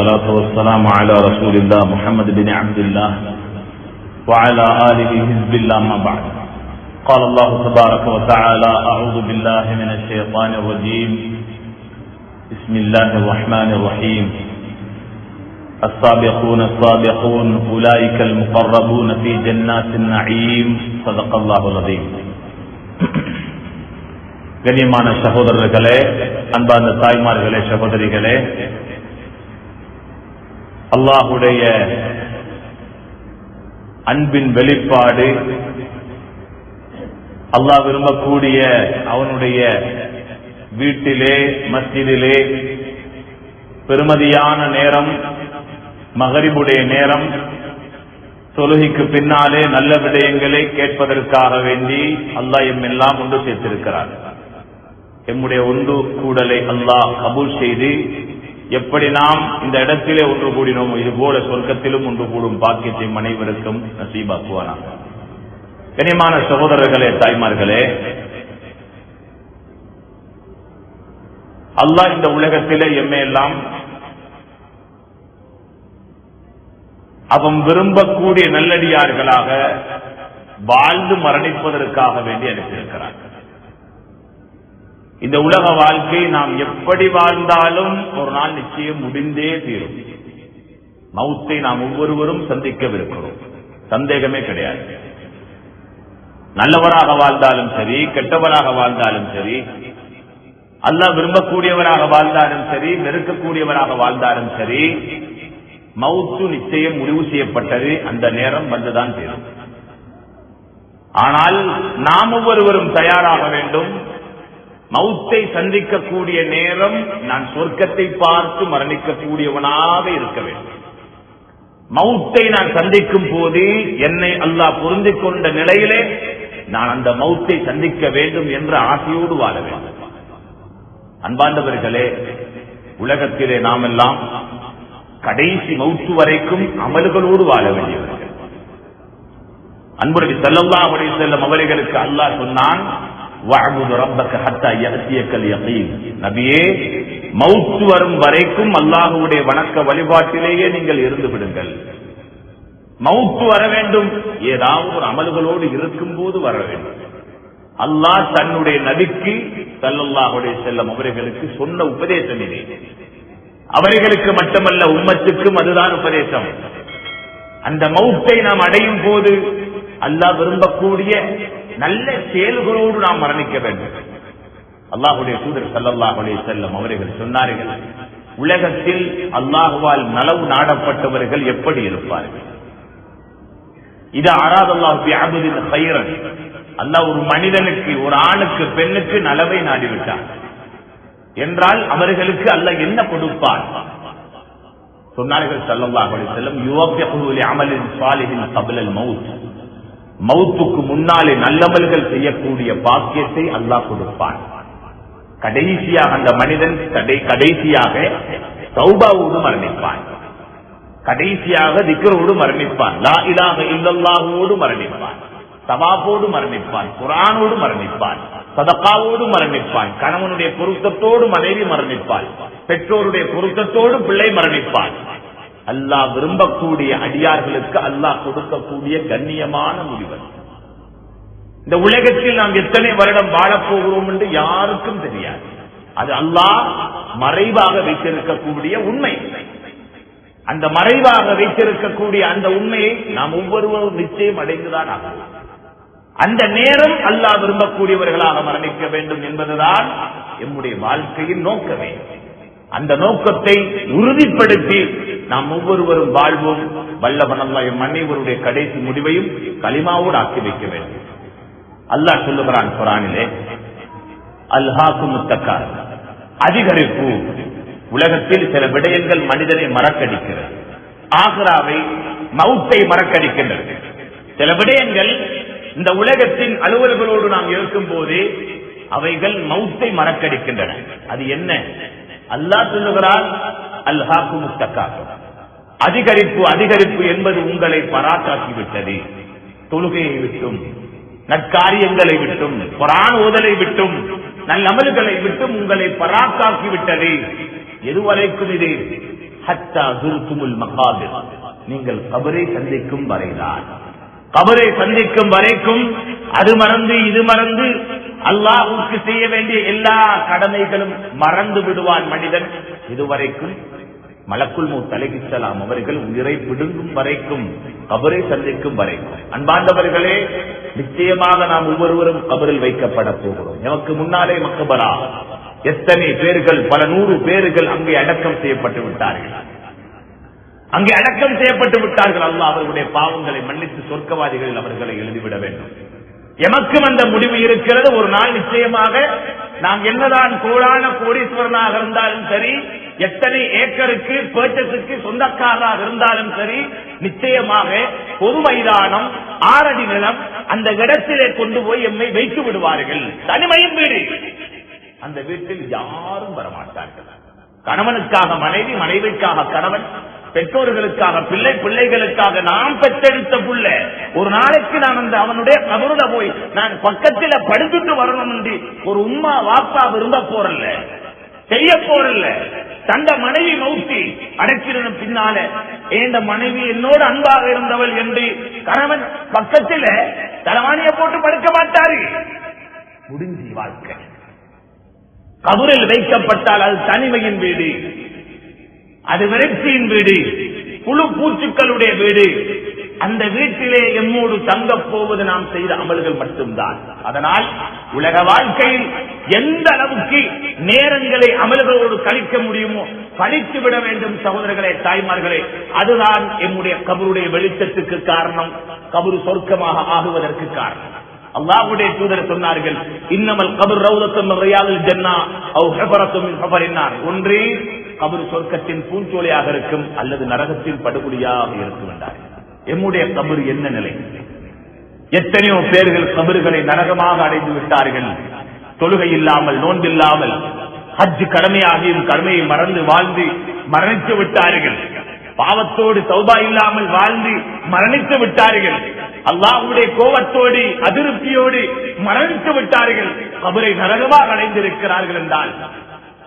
والصلاة والسلام على رسول الله محمد بن عبد الله وعلى آله حزب الله ما بعد. قال الله تبارك وتعالى: أعوذ بالله من الشيطان الرجيم. بسم الله الرحمن الرحيم. السابقون السابقون أولئك المقربون في جنات النعيم. صدق الله العظيم. கண்ணியமான சகோதரர்களே, அன்பார்ந்த தாய்மார்களே, சகோதரிகளே, அல்லாஹுடைய அன்பின் வெளிப்பாடு, அல்லாஹ் விரும்பக்கூடிய அவனுடைய வீட்டிலே, மஸ்ஜிதிலே பெருமதியான நேரம் மகரிபுடைய நேரம், தொழுகைக்கு பின்னாலே நல்ல விடயங்களை கேட்பதற்காக வேண்டி அல்லாஹ் எம்மெல்லாம் ஒன்று சேர்த்திருக்கிறார். எம்முடைய ஒன்று கூடலை அல்லாஹ் கபூல் செய்து, எப்படி நாம் இந்த இடத்திலே ஒன்று கூடினோமோ இதுபோல சொர்க்கத்திலும் ஒன்று கூடும் பாக்கியத்தை அனைவருக்கும் நசீபாக்குவானாக. கனிமான சகோதரர்களே, தாய்மார்களே, அல்லாஹ் இந்த உலகத்திலே எம்மையெல்லாம் அவன் விரும்பக்கூடிய நல்லடியார்களாக வாழ்ந்து மரணிப்பதற்காக வேண்டி அனுப்பியிருக்கிறார். இந்த உலக வாழ்க்கை நாம் எப்படி வாழ்ந்தாலும் ஒரு நாள் நிச்சயம் முடிந்தே தீரும். மௌத்தை நாம் ஒவ்வொருவரும் சந்திக்கவிருக்கிறோம், சந்தேகமே கிடையாது. நல்லவராக வாழ்ந்தாலும் சரி, கெட்டவராக வாழ்ந்தாலும் சரி, அல்லாஹ் விரும்பக்கூடியவராக வாழ்ந்தாலும் சரி, நெருக்கக்கூடியவராக வாழ்ந்தாலும் சரி, மௌத்து நிச்சயம் முடிவு செய்யப்பட்டது. அந்த நேரம் வந்துதான் தீரும். ஆனால் நாம் ஒவ்வொருவரும் தயாராக வேண்டும். மௌத்தை சந்திக்கக்கூடிய நேரம் நான் சொர்க்கத்தை பார்த்து மரணிக்கக்கூடியவனாக இருக்க வேண்டும். மௌத்தை நான் சந்திக்கும் போது என்னை அல்லாஹ் பொருந்திக் கொண்ட நிலையிலே நான் அந்த மௌத்தை சந்திக்க வேண்டும் என்ற ஆசையோடு வாழ வேண்டும். அன்பார்ந்தவர்களே, உலகத்திலே நாம் எல்லாம் கடைசி மௌத்து வரைக்கும் அமல்களோடு வாழ வேண்டியவர்கள். அன்புநபி ஸல்லல்லாஹு அலைஹி வஸல்லம் அவர்களுக்கு அல்லாஹ் சொன்னான், வஅபுது ரப்பக ஹத்தா யஅதியக்கல் யகீன். நபியே, மௌத் வரும் வரைக்கும் அல்லாஹ்வுடைய வணக்க வழிபாட்டிலேயே நீங்கள் இருந்து விடுங்கள். மௌத் வர வேண்டும், ஏதாவது ஒரு அமல்களோடு இருக்கும் போது வர வேண்டும். அல்லாஹ் தன்னுடைய நபிக்கு ஸல்லல்லாஹு அலைஹி வஸல்லம் அவர்களுக்கு சொன்ன உபதேசம் இது. அவர்களுக்கு மட்டுமல்ல, உம்மத்துக்கும் அதுதான் உபதேசம். அந்த மௌத்தை நாம் அடையும் போது அல்லாஹ் விரும்பக்கூடிய நல்ல செயல்களோடு நாம் மரணிக்க வேண்டும். அல்லாஹ்வுடைய தூதர் ஸல்லல்லாஹு அலைஹி வஸல்லம் அவர்கள் சொன்னார்கள், உலகத்தில் அல்லாஹ்வால் நலவு நாடப்பட்டவர்கள் எப்படி இருப்பார்கள்? இது அராதல்லாஹு பிஅப்தின் கைரன். அல்லாஹ் ஒரு மனிதனுக்கு, ஒரு ஆணுக்கு, பெண்ணுக்கு நலவை நாடிவிட்டார் என்றால் அவர்களுக்கு அல்லாஹ் என்ன கொடுப்பார்? சொன்னார்கள் ஸல்லல்லாஹு அலைஹி வஸல்லம், யுவஃபிஹு லிஅமலின் ஸாலிஹின் கப்லல் மௌத். மௌத்துக்கு முன்னாலே நல்லமல்கள் செய்யக்கூடிய பாக்கியத்தை அல்லாஹ் கொடுப்பான். கடைசியாக அந்த மனிதன் கடைசியாக தௌபாவோடு மரணிப்பான், கடைசியாக திக்ரோடு மரணிப்பான், லா இலாஹ இல்லல்லாஹோடு மரணிப்பான், தவாஃபோடு மரணிப்பான், குர்ஆனோடு மரணிப்பான், சதகாவோடு மரணிப்பான், கணவனுடைய பொருத்தத்தோடு மனைவி மரணிப்பான், பெற்றோருடைய பொருத்தத்தோடு பிள்ளை மரணிப்பான். அல்லாஹ் விரும்பக்கூடிய அடியார்களுக்கு அல்லாஹ் கொடுக்கக்கூடிய கண்ணியமான முடிவு. இந்த உலகத்தில் நாம் எத்தனை வருடம் வாழப்போகிறோம் என்று யாருக்கும் தெரியாது. அது அல்லாஹ் மறைவாக வைத்திருக்கக்கூடிய உண்மை. அந்த மறைவாக வைத்திருக்கக்கூடிய அந்த உண்மையை நாம் ஒவ்வொருவரும் நிச்சயம் அடைந்துதான் ஆகும். அந்த நேரம் அல்லாஹ் விரும்பக்கூடியவர்களாக மரணிக்க வேண்டும் என்பதுதான் நம்முடைய வாழ்க்கையின் நோக்கமே. அந்த நோக்கத்தை உறுதிப்படுத்தி நாம் ஒவ்வொருவரும் வாழ்வோம். வல்லவன் அல்லாஹ் எம் அனைவருடைய கடைசி முடிவையும் கலிமாவோடு ஆக்கி வைக்க வேண்டும். அல்லாஹ் சொல்லுகிறான் குர்ஆனிலே, அல்ஹாக்குமுத் தகாசுர், அதிகரிப்பு. உலகத்தில் சில விடயங்கள் மனிதனை மறக்கடிக்கிறது, ஆகிராவை, மௌத்தை மறக்கடிக்கின்றது. சில விடயங்கள் இந்த உலகத்தின் அலுவல்களோடு நாம் இருக்கும் போது அவைகள் மௌத்தை மறக்கடிக்கின்றன. அது என்ன? அல்லாஹ் சொல்லுகிறார், அல்ஹாக்குமுத் தகாசுர், அதிகரிப்பு. அதிகரிப்பு என்பது உங்களை பராக்காக்கிவிட்டது. தொழுகையை விட்டும், நற்காரியங்களை விட்டும், குர்ஆன் ஓதலை விட்டும், நல்ல அமல்களை விட்டும் உங்களை பராக்காக்கிவிட்டது. எதுவரைக்கும் இது? ஹத்தா ஜுர்துமுல் மகாபிர், நீங்கள் கபரை சந்திக்கும் வரைதான். கபரை சந்திக்கும் வரைக்கும் அது மறந்து இது மறந்து அல்லாஹ்வுக்கு செய்ய வேண்டிய எல்லா கடமைகளும் மறந்து விடுவான் மனிதன். இதுவரைக்கும் மலக்குல் மௌத் அலைஹிஸ்ஸலாம் அவர்கள் உயிரை பிடுங்கும் வரைக்கும், கபரை சந்திக்கும் வரைக்கும். அன்பார்ந்தவர்களே, நிச்சயமாக நாம் ஒவ்வொருவரும் கபரில் வைக்கப்பட போகிறோம். நமக்கு முன்னாலே மக்பரா, எத்தனை பேர்கள், பல 100 பேர்கள் அங்கே அடக்கம் செய்யப்பட்டு விட்டார்கள். அங்கே அடக்கம் செய்யப்பட்டு விட்டார்கள். அல்லாஹ் அவர்களுடைய பாவங்களை மன்னித்து சொர்க்கவாதிகளில் அவர்களை எழுதிவிட வேண்டும். எமக்கும் அந்த முடிவு இருக்கிறது. ஒரு நாள் நிச்சயமாக நாம் என்னதான் கோடான கோடீஸ்வரனாக இருந்தாலும் சரி, எத்தனை ஏக்கருக்கு பர்ச்சஸுக்கு சொந்தக்காரராக இருந்தாலும் சரி, நிச்சயமாக பொது மைதானம், 6 அடி நிலம், அந்த இடத்திலே கொண்டு போய் எம்மை வைத்து விடுவார்கள். தனிமையின் வீடு. அந்த வீட்டில் யாரும் வரமாட்டார்கள். கணவனுக்காக மனைவி, மனைவிக்காக கணவன், பெற்றோர்களுக்காக பிள்ளை, பிள்ளைகளுக்காக நாம் பெற்றெடுத்த புள்ள. ஒரு நாளைக்கு நான் அந்த அவனுடைய கபருல போய் நான் பக்கத்தில் படுத்துட்டு வரணும் என்று ஒரு உம்மா வாப்பா விரும்ப போறல்ல, செய்ய போறல்ல. தந்த மனைவி மௌத்தி அடைக்கிறது பின்னால இந்த மனைவி என்னோடு அன்பாக இருந்தவள் என்று கணவன் பக்கத்தில் தலைவாணியை போட்டு படுக்க மாட்டாரு. முடிஞ்சி வாழ்க்கை. கபரில் வைக்கப்பட்டால் அது தனிமையின் வீடு, அது விரக்தியின் வீடு, புழு பூச்சுக்களுடைய வீடு. அந்த வீட்டிலே எம்மோடு தங்கப் போவது நாம் செய்த அமல்கள் மட்டும்தான். அதனால் உலக வாழ்க்கையில் எந்த அளவுக்கு நேரங்களை அமல்களோடு கழிக்க முடியுமோ கழித்து விட வேண்டும் சகோதரர்களே, தாய்மார்களே. அதுதான் எம்முடைய கபருடைய வெளிச்சத்துக்கு காரணம், கபரு சொர்க்கமாக ஆகுவதற்கு காரணம். அல்லாஹ்வுடைய தூதர் சொன்னார்கள், இன்னமல் கபர் ரௌதத்தும் மின் ரியாதில் ஜன்னah அவ் ஹஃபரத்தும் மின் ஹஃபரின் நார். ஒன்று கபர் சொர்க்கத்தின் பூஞ்சோலையாக இருக்கும், அல்லது நரகத்தின் படுகொலியாக இருக்கும் என்றார்கள். எம்முடைய கபர் என்ன நிலை? எத்தனையோ பேர்கள் கபர்களை நரகமாக அடைந்து விட்டார்கள். தொழுகை இல்லாமல், நோன்பில்லாமல், ஹஜ் கடமையாகியும் கடமையை மறந்து வாழ்ந்து மரணித்து விட்டார்கள். பாவத்தோடு தௌபா இல்லாமல் வாழ்ந்து மரணித்து விட்டார்கள். அல்லாஹ்வுடைய கோபத்தோடு அதிருப்தியோடு மரணித்து விட்டார்கள். கபரை நரகமாக அடைந்திருக்கிறார்கள் என்றால்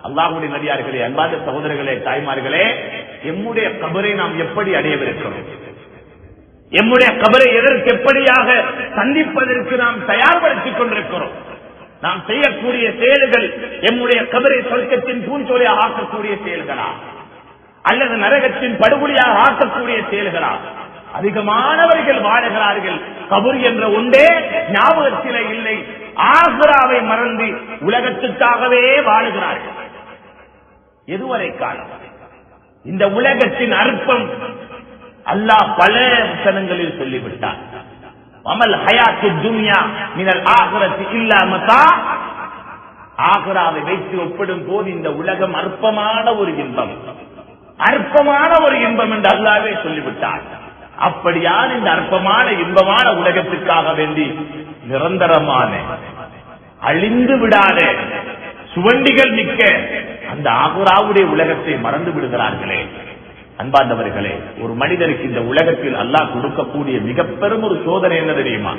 அல்லாஹ்வுடைய நபியார்களே, அன்பார்ந்த சகோதரர்களே, தாய்மார்களே, எம்முடைய கபரை நாம் எப்படி அடையவிருக்கிறோம்? எம்முடைய கபரை எதற்கு எப்படியாக சந்திப்பதற்கு நாம் தயார்படுத்திக் கொண்டிருக்கிறோம்? நாம் செய்யக்கூடிய செயல்கள் எம்முடைய கபரை சொர்க்கத்தின் பூஞ்சோலையாக ஆக்கக்கூடிய செயல்களா, அல்லது நரகத்தின் படுகொலியாக ஆக்கக்கூடிய செயல்களா? அதிகமானவர்கள் வாழுகிறார்கள் கபர் என்ற ஒன்றே ஞாபகத்திலே இல்லை. ஆகிராவை மறந்து உலகத்துக்காகவே வாழுகிறார்கள். எதுவரை காலம்? இந்த உலகத்தின் அற்பம் அல்லாஹ் பல வசனங்களில் சொல்லிவிட்டார். அமல் ஹயாத்து துன்யா மினல் ஆகிரத்தி இல்லா மதா. ஆகிராவை வைத்து ஒப்பிடும் போது இந்த உலகம் அற்பமான ஒரு இன்பம், அற்பமான ஒரு இன்பம் என்று அல்லாஹ்வே சொல்லிவிட்டார். அப்படியான இந்த அற்பமான இன்பமான உலகத்திற்காக வேண்டி நிரந்தரமான அழிந்து விடாத சுவண்டிகள் மிக்க அந்த ஆகுராவுடைய உலகத்தை மறந்து விடுகிறார்களே. அன்பார்ந்தவர்களே, ஒரு மனிதனுக்கு இந்த உலகத்தில் அல்லாஹ் கொடுக்கக்கூடிய மிக பெரும் ஒரு சோதனை என்ன தெரியுமா?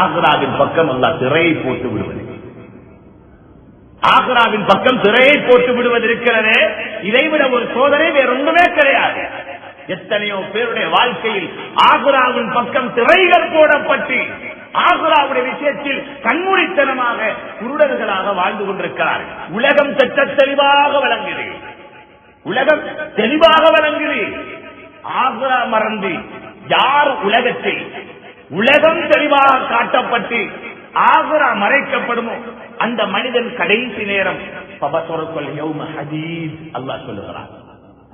ஆகுராவின் பக்கம் அல்லாஹ் திரையை போட்டு விடுவது. ஆகுராவின் பக்கம் திரையை போட்டு விடுவது இருக்கிறதே, இதைவிட ஒரு சோதனை வேறொன்றுமே கிடையாது. எத்தனையோ பேருடைய வாழ்க்கையில் ஆகுராவின் பக்கம் திரைகள் போடப்பட்டு ஆகுராவுடைய விஷயத்தில் கண்மூடித்தனமாக குருடர்களாக வாழ்ந்து கொண்டிருக்கிறார்கள். உலகம் சற்ற தெளிவாக வழங்குது, உலகம் தெளிவாக வழங்குது. ஆகுரா மறந்து யார் உலகத்தில் உலகம் தெளிவாக காட்டப்பட்டு ஆகுரா மறைக்கப்படுமோ அந்த மனிதன் கடைசி நேரம் அல்லாஹ் சொல்லுகிறார்.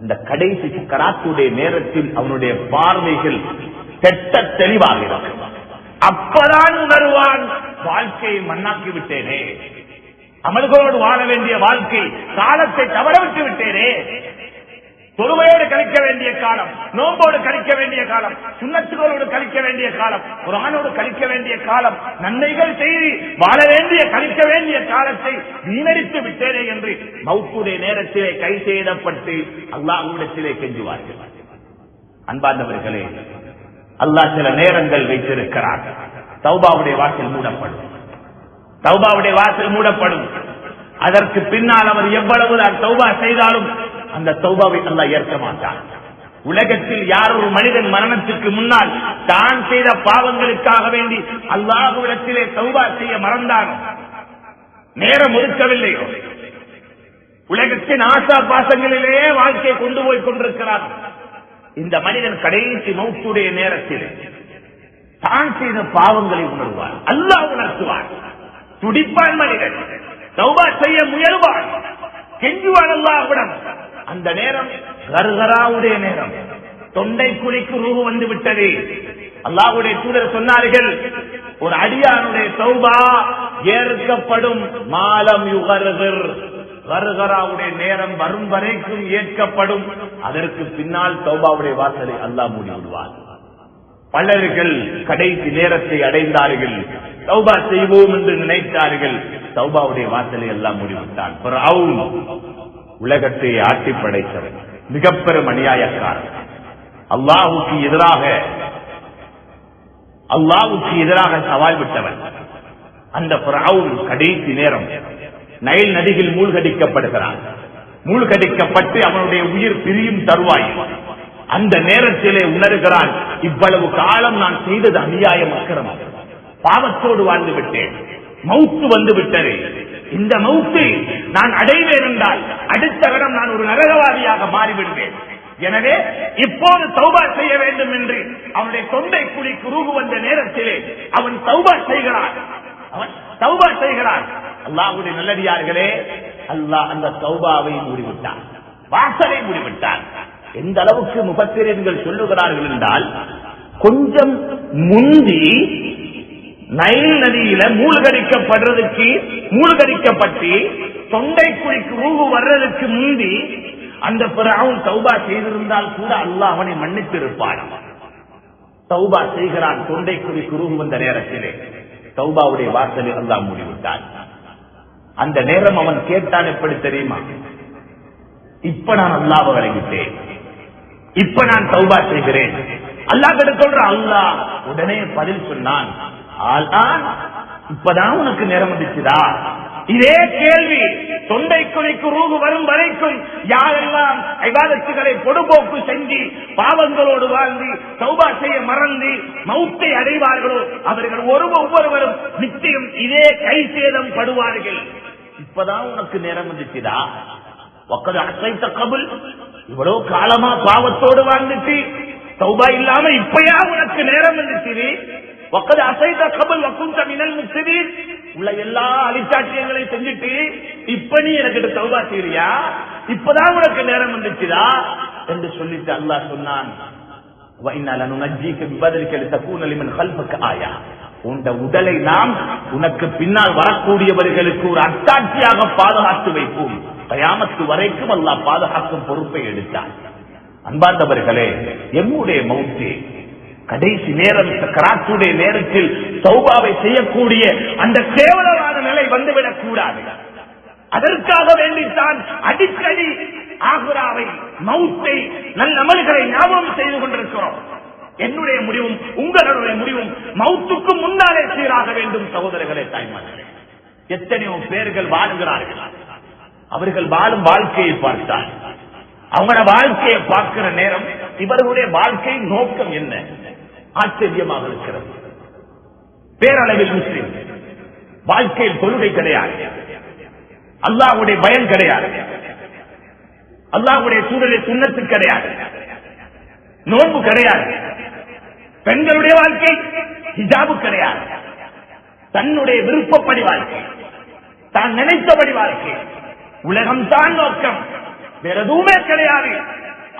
அந்த கடைசி சக்கராத்துடைய நேரத்தில் அவனுடைய பார்வைகள் தெட்ட தெளிவாக இருக்கும். அப்பதான் உணர்வான், வாழ்க்கையை மண்ணாக்கி விட்டேனே, அமல்களோடு வாழ வேண்டிய வாழ்க்கை காலத்தை தவறவிட்டு விட்டேனே. தொழுகையோடு கழிக்க வேண்டிய காலம், நோம்போடு கழிக்க வேண்டிய காலம், சுன்னத்துகளோடு கழிக்க வேண்டிய காலம், குர்ஆனோடு கழிக்க வேண்டிய காலம், நன்மைகள் செய்து வாழ வேண்டிய கழிக்க வேண்டிய காலத்தை வீணடித்து விட்டேனே என்று மௌத்துடைய நேரத்திலே கை செய்யப்பட்டு அல்லாஹ்விடத்திலே கெஞ்சுவார்கள். அன்பார்ந்தவர்களே, அல்லாஹ் சில நேரங்கள் வைத்திருக்கிறார். தௌபாவுடைய வாசல் மூடப்படும், தௌபாவுடைய வாசல் மூடப்படும். அதற்கு பின்னால் அவர் எவ்வளவுதான் தௌபா செய்தாலும் அந்த தௌபாவை அல்லாஹ் ஏற்க மாட்டான். உலகத்தில் யார் ஒரு மனிதன் மரணத்துக்கு முன்னால் தான் செய்த பாவங்களுக்காக வேண்டி அல்லாஹ்விடத்திலே தௌபா செய்ய மறந்தானோ, நேரம் ஒதுக்கவில்லையோ, உலகத்தின் ஆசா பாசங்களிலேயே வாழ்க்கையை கொண்டு போய் கொண்டிருக்கிறார், இந்த மனிதன் கடைசி மௌத்துடைய நேரத்தில் தான் செய்த பாவங்களை உணர்வார், அல்லாஹ் உணர்த்துவார். துடிப்பான் மனிதன், தௌபா செய்ய முயல்வான், கெஞ்சுவான் அல்லாஹ்விடம். அந்த நேரம் கர்கராவுடைய நேரம், தொண்டை குழிக்கு ரூஹு வந்து விட்டது. அல்லாஹ்வுடைய தூதர் சொன்னார்கள், ஒரு அடியானுடைய தௌபா ஏற்கப்படும் மாலம் யுகர்கர், கர்கராவுடைய நேரம் வரும் வரைக்கும் ஏற்கப்படும், அதற்கு பின்னால் தௌபாவுடைய வாசலை அல்லாஹ் மூடி விடுவார். பலர்கள் கடைசி நேரத்தை அடைந்தார்கள், தௌபா செய்வோம் என்று நினைத்தார்கள், தௌபாவுடைய வாசலை எல்லாம் மூடிவிட்டான். உலகத்தை ஆட்டி படைத்தவர், மிக பெரும் அநியாயக்காரர், அல்லாஹுக்கு எதிராக சவால் விட்டவன். அந்த ஃபிரௌன் கடைசி நேரம் நைல் நதியில் மூழ்கடிக்கப்படுகிறான். மூழ்கடிக்கப்பட்டு அவனுடைய உயிர் பிரியும் தருவாய். அந்த நேரத்திலே உணர்கிறான், இவ்வளவு காலம் நான் செய்தது அநியாயம், அக்கிரமம், பாவத்தோடு வாழ்ந்து விட்டேன், மௌத்து வந்து விட்டது. இந்த மௌத்தை நான் அடைவேன் என்றால் அடுத்த கணம் நான் ஒரு நரகவாதியாக மாறிவிடுவேன். எனவே இப்போது தௌபா செய்ய வேண்டும் என்று அவனுடைய தொண்டை குழி குறுகு வந்த நேரத்திலே அவன் தௌபா செய்கிறான். அல்லாஹ்வுடைய நல்லடியார்களே, அல்லாஹ் அந்த தௌபாவை மூடிவிட்டான், வாசலை மூடிவிட்டான். எந்த அளவுக்கு முஃபஸ்ஸிரீன்கள் சொல்லுகிறார்கள் என்றால், கொஞ்சம் முந்தி நைல் நதியில மூழ்கடிக்கப்பட்டு தொண்டை குழிக்கு ரூஹு வர்றதுக்கு முந்தி அந்த ஃபிரௌன் தௌபா செய்திருந்தால் கூட அல்லாஹ் அவனை மன்னித்திருப்பான். தௌபா செய்கிறான், தொண்டை குழிக்கு ரூஹு வந்த நேரத்திலே தௌபாவுடைய வாசலை அல்லாஹ் மூடிவிட்டான். அந்த நேரம் அவன் கேட்டான், எப்படி தெரியுமா? இப்ப நான் அல்லாஹ்வை வணங்கிட்டேன், இப்ப நான் தௌபா செய்கிறேன். அல்லாஹ் கிட்ட சொல்ற, அல்லாஹ் உடனே பதில் சொன்னான், இப்பதான் உனக்கு நேரம் வந்துச்சுதா? இதே கேள்வி தொண்டை குழிக்கு ரூஹு வரும் வரைக்கும் யாரெல்லாம் இபாதத்துகளை பொடுபோக்கு செஞ்சு பாவங்களோடு வாழ்ந்து தௌபா செய்ய மறந்து மௌத்தை அடைவார்களோ அவர்கள் ஒவ்வொருவரும் நிச்சயம் இதே கை சேதம் படுவார்கள். இப்பதான் உனக்கு நேரம் வந்துச்சுதா? வக்கது அசைத்த கபுல், இவ்வளவு காலமா பாவத்தோடு வாழ்ந்துட்டு தௌபா இல்லாம இப்பயா உனக்கு நேரம் வந்துச்சு? வக்கது அசைத்த கபுல் வக்குந்த மினல் முஃப்ஸிதீன், உள்ள எல்லா அலிச்சாட்சியங்களை செஞ்சுட்டு இப்ப நீ எனக்கு தௌபா செய்றியா? இப்பதான் உனக்கு நேரம் வந்துச்சுதா என்று சொல்லிட்டு அல்லாஹ் சொன்னான், உண்ட உடலை நாம் உனக்கு பின்னால் வரக்கூடியவர்களுக்கு ஒரு அத்தாட்சியாக பாதுகாத்து வைப்போம். கயாமத்து வரைக்கும் அல்லாஹ் பாதுகாக்கும் பொறுப்பை எடுத்தார். அன்பார்ந்தவர்களே, எம்முடைய மௌத்தே கடைசி நேரம், சக்கராத்துடைய நேரத்தில் தௌபாவை செய்யக்கூடிய அந்த கேவலமான நிலை வந்துவிடக் கூடாது. அதற்காக வேண்டித்தான் அடிக்கடி ஆகுராவை, மௌத்தை, நல்ல அமல்களை ஞாபகம் செய்து கொண்டிருக்கிறோம். என்னுடைய முடிவும் உங்களுடைய முடிவும் மௌத்துக்கு முன்னாலே சீராக வேண்டும். சகோதரர்களே, தாய்மார்களே, எத்தனையோ பேர்கள் வாழுகிறார்கள். அவர்கள் வாழும் வாழ்க்கையை பார்த்தால், அவங்களோட வாழ்க்கையை பார்க்கிற நேரம் இவர்களுடைய வாழ்க்கை நோக்கம் என்ன ஆச்சரியமாக இருக்கிறது. பேரளவில் முஸ்லிம், வாழ்க்கையில் தொழுகை கிடையாது, அல்லாஹ்வுடைய பயம் கிடையாது, அல்லாஹ்வுடைய சூழலை சுன்னத்து கிடையாது, நோன்பு கிடையாது, பெண்களுடைய வாழ்க்கை ஹிஜாபு கிடையாது, தன்னுடைய விருப்பப்படி வாழ்க்கை, தான் நினைத்தபடி வாழ்க்கை, உலகம் தான் நோக்கம், வேற எதுவுமே கிடையாது.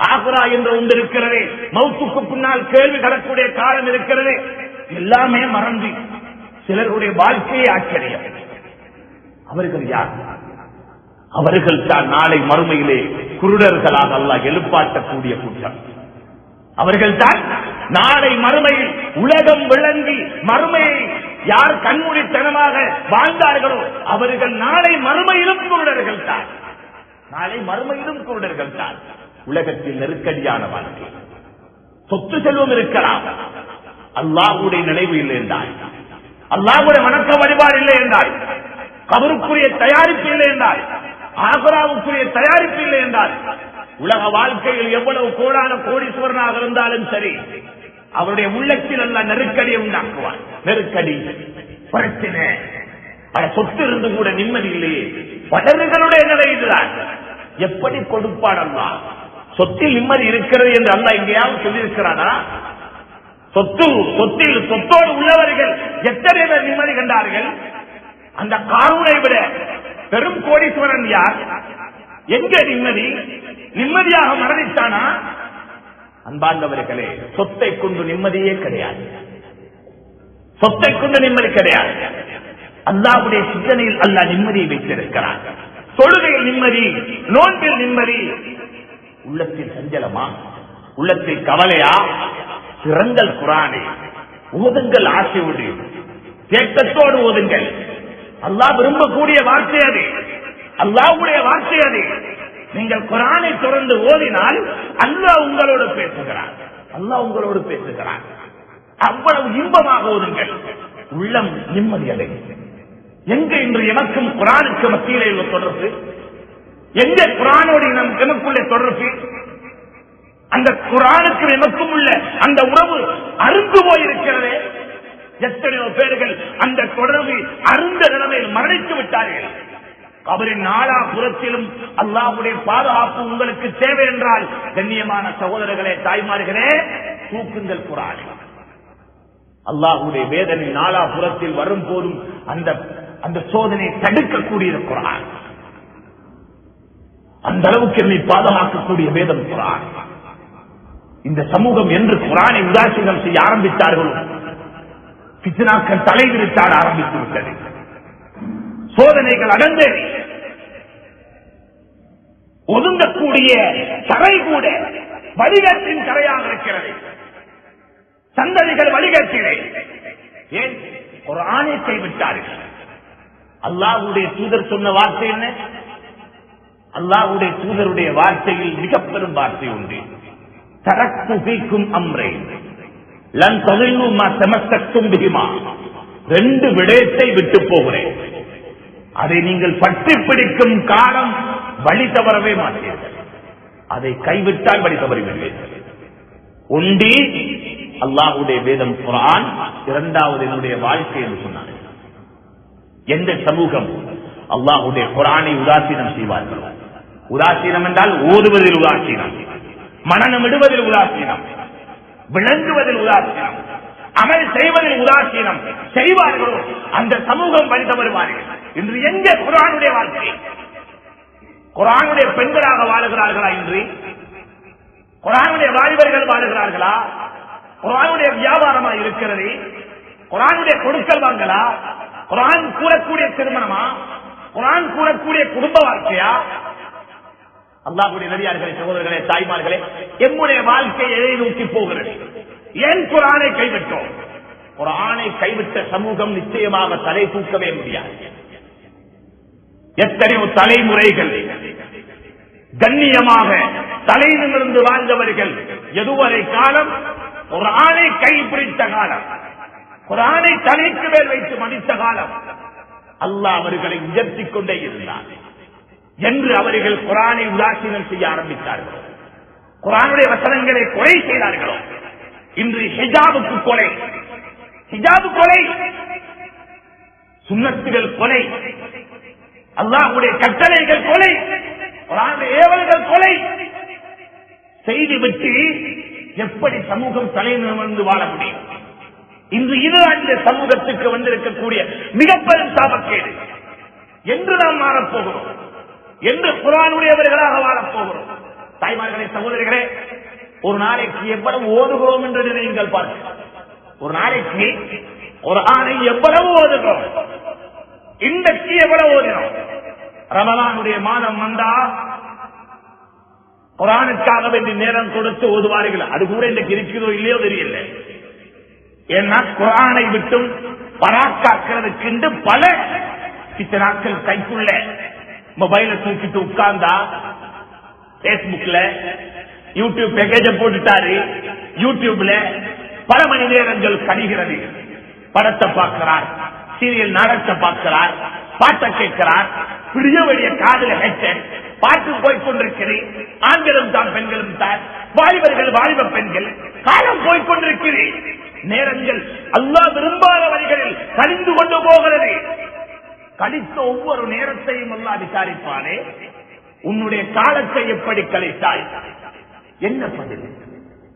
ஆகுரா என்ற ஒன்று இருக்கிறது, மௌத்துக்கு பின்னால் கேள்வி கடக்கூடிய காலம் இருக்கிறது, எல்லாமே மறந்து சிலருடைய வாழ்க்கையை ஆச்சரியம். அவர்கள் யார்? அவர்கள் தான் நாளை மறுமையிலே குருடர்களாக அல்லாஹ் எழுப்பாட்டக்கூடிய கூட்டம். அவர்கள் தான் நாளை மறுமையில் உலகம் விளங்கி மறுமையை யார் கண்மூடித்தனமாக வாழ்ந்தார்களோ அவர்கள் நாளை மறுமையிலும் குருடர்கள் தான். நாளை மறுமையிலும் குருடர்கள் தான். உலகத்தில் நெருக்கடியான வாழ்க்கை, சொத்து செல்வம் இருக்கலாம், அல்லாஹ்வுடைய நினைவு இல்லை என்றால், அல்லாஹ்வுடைய வணக்க வழிபாடு இல்லை என்றால், கபருக்குரிய தயாரிப்பு இல்லை என்றால், ஆகுராவுக்குரிய தயாரிப்பு இல்லை என்றால், உலக வாழ்க்கையில் எவ்வளவு கோடான கோடீஸ்வரனாக இருந்தாலும் சரி, அவருடைய உள்ளத்தில் அல்ல நெருக்கடியை உண்டாக்குவார். நெருக்கடி, பிரச்சனை, பல சொத்து இருந்து கூட நிம்மதி இல்லையே. பலர்களுடைய நிலை இதுதான். எப்படி கொடுப்பான் அல்லாஹ்? சொத்தில் நிம்மதி இருக்கிறது என்று அல்லாஹ் எங்கேயாவது சொல்லியிருக்கிறானா? சொத்தோடு உள்ளவர்கள் எத்தனை பேர் நிம்மதி கண்டார்கள்? அந்த காரூனை விட பெரும் கோடீஸ்வரன் யார்? எங்க நிம்மதி? நிம்மதியாக மரணித்தானா? அன்பார்ந்தவர்களே, சொத்தை கொண்டு நிம்மதியே கிடையாது. சொத்தை கொண்டு நிம்மதி கிடையாது. அல்லாஹ்வுடைய சிந்தனையில் அல்லாஹ் நிம்மதியை வைத்திருக்கிறார். தொழுகையில் நிம்மதி, நோன்பில் நிம்மதி. உள்ளத்தில் சஞ்சலமா? உள்ளத்தில் கவலையா? சிறங்கள் குர்ஆனை ஓதுங்கள், ஆசையோடு தேட்டத்தோடு ஓதுங்கள். அல்லாஹ் விரும்பக்கூடிய வார்த்தை அது, அல்லாஹ்வுடைய வார்த்தை அது. நீங்கள் குர்ஆனை தொடர்ந்து ஓதினால் அல்லாஹ் உங்களோடு பேசுகிறார். அல்லாஹ் உங்களோடு பேசுகிறார். அவ்வளவு இன்பமாக ஓதுங்கள், உள்ளம் நிம்மதி அடையும். எங்க இன்று எமக்கும் குர்ஆனுக்கு மத்தியிலே உள்ள தொடர்பு? எங்க குர்ஆனோடு எமக்குள்ள தொடர்பு? அந்த குர்ஆனுக்கு எமக்கும் உள்ள அந்த உறவு அருந்து போயிருக்கிறது. எத்தனையோ பேர்கள் அந்த தொடர்பு அருந்த நிலைமையில் மரணித்து விட்டார்கள். அவரின் நாலாபுறத்திலும் அல்லாஹ்வுடைய பாதுகாப்பு உங்களுக்கு தேவை என்றால், கண்ணியமான சகோதரர்களே, தாய்மார்களே, தூக்குங்கள் குர்ஆனை. அல்லாஹ்வுடைய வேதனை நாலாபுறத்தில் வரும் போதும் அந்த சோதனை தடுக்கக்கூடிய குர்ஆன். அந்த அளவுக்கு என்னை பாதுகாக்கக்கூடிய வேதம் குர்ஆன். இந்த சமூகம் என்று குர்ஆனை உதாசீனம் செய்ய ஆரம்பித்தார்களோ, ஃபித்னாக்கள் தலைவிரித்தாட ஆரம்பித்து விட்டது. சோதனைகள் அடங்கேறி ஒதுங்கக்கூடிய தரை கூட வழிகாட்டின் கரையாக இருக்கிறது. சந்ததிகள் வழிகாட்டிலே ஏன் குர்ஆனை கைவிட்டார்கள்? அல்லாஹ்வுடைய தூதர் சொன்ன வார்த்தை என்ன? அல்லாஹ்வுடைய தூதருடைய வார்த்தையில் மிக பெரும் வார்த்தை உண்டு. தரக்து ஃபீக்கும் அம்ரைன் லன் ததில்லு மா தமஸ்ஸக்தும் பிஹிமா. ரெண்டு விடயத்தை விட்டு போகிறேன், அதை நீங்கள் பற்றி பிடிக்கும் காலம் வழி தவறவே மாட்டீர்கள். அதை கைவிட்டால் வழி தவறிவிடுவீர்கள். ஒன்றி அல்லாஹ்வுடைய வேதம் குர்ஆன், இரண்டாவது என்னுடைய வாழ்க்கை என்று சொன்னார். எந்த சமூகம் அல்லாஹ்வுடைய குர்ஆனை உதாசீனம் செய்வார்களோ, உதாசீனம் என்றால் ஓதுவதில் உதாசீனம், மனனம் இடுவதில் உதாசீனம், விளங்குவதில் உதாசீனம், அமல் செய்வதில் உதாசீனம் செய்வார்களோ அந்த சமூகம் வழி தவறுவார்கள். இன்று எங்கே குர்ஆனுடைய வாழ்க்கை? குர்ஆனுடைய பெண்களாக வாழுகிறார்களா? இன்று குர்ஆனுடைய வாலிபர்கள் வாழுகிறார்களா? குர்ஆனுடைய வியாபாரமா இருக்கிறது? குர்ஆனுடைய கொடுக்கல் வாங்கலா? குர்ஆன் கூறக்கூடிய திருமணமா? குர்ஆன் கூறக்கூடிய குடும்ப வாழ்க்கையா? அல்லாஹ்வுடைய நபியார்களே, சகோதரர்களே, தாய்மார்களே, எம்முடைய வாழ்க்கை எதை நோக்கி போகிறது? ஏன் குர்ஆனை கைவிட்டோம்? குர்ஆனை கைவிட்ட சமூகம் நிச்சயமாக தலை தூக்கவே முடியாது. எத்தனையோ தலைமுறைகள் கண்ணியமாக தலை நிமிர்ந்து வாழ்ந்தவர்கள் எதுவரை காலம் குர்ஆனை கைப்பிடித்த காலம், குர்ஆனை தலைக்கு மேல் வைத்து மதித்த காலம், அல்லாஹ் அவர்களை உயர்த்திக் கொண்டே இருந்தார். என்று அவர்கள் குர்ஆனை உதாசீனம் செய்ய ஆரம்பித்தார்கள், குர்ஆனுடைய வசனங்களை கொலை செய்தார்களோ, இன்று ஹிஜாபுக்கு கொலை, ஹிஜாபு கொலை, சுன்னத்துகள் கொலை, அல்லாஹ்வுடைய கட்டளைகள் கொலை, குர்ஆனுடைய ஏவல்கள் கொலை செய்துவிட்டு எப்படி சமூகம் தலை நிமிர்ந்து வாழ முடியும்? இன்று இது அந்த சமூகத்துக்கு வந்திருக்கக்கூடிய மிக பெரும் சாபக்கேடு. என்று நாம் மாறப்போகிறோம், என்று குர்ஆனுடையவர்களாக வாழப்போகிறோம். தாய்மார்களே, சகோதரிகளே, ஒரு நாளைக்கு எவ்வளவு ஓதுகிறோம் என்று நீங்கள் பார்க்க. ஒரு நாளைக்கு குர்ஆனை எவ்வளவு ஓதுகிறோம்? இன்றைக்கு எவ்வளவு ஓதினோம்? ரமலானுடைய மாதம் வந்தா குர்ஆனுக்காக வேண்டி நேரம் கொடுத்து ஓதுவார்கள். அது கூட இன்றைக்கு இருக்கிறதோ இல்லையோ தெரியல. ஏன்னா குர்ஆனை விட்டும் பராக்காக்கிறதுக்கு பல பித்னாக்கள் கைக்குள்ள மொபைல தூக்கிட்டு உட்கார்ந்தா பேஸ்புக்ல யூடியூப் பேக்கேஜ போட்டுட்டாரு. யூடியூப்ல பல மணி நேரங்கள் கழிகிறது. படத்தை பார்க்கிறார், சீரியல் நாடகத்தை பார்க்கிறார், பாட்டை கேட்கிறார், பிடிய வேண்டிய காதல ஹெட்செட், பாட்டு போய்கொண்டிருக்கிறேன். ஆண்களும் தான் பெண்களும் தான், வாலிபர்கள் வாலிப பெண்கள், காலம் போய்கொண்டிருக்கிறேன். நேரங்கள் அல்லாஹ் விரும்பாத வழிகளில் கழிந்து கொண்டு போகிறது. கழித்த ஒவ்வொரு நேரத்தையும் அல்லாஹ் விசாரிப்பானே, உன்னுடைய காலத்தை எப்படி கழித்தாய், என்ன பதில்,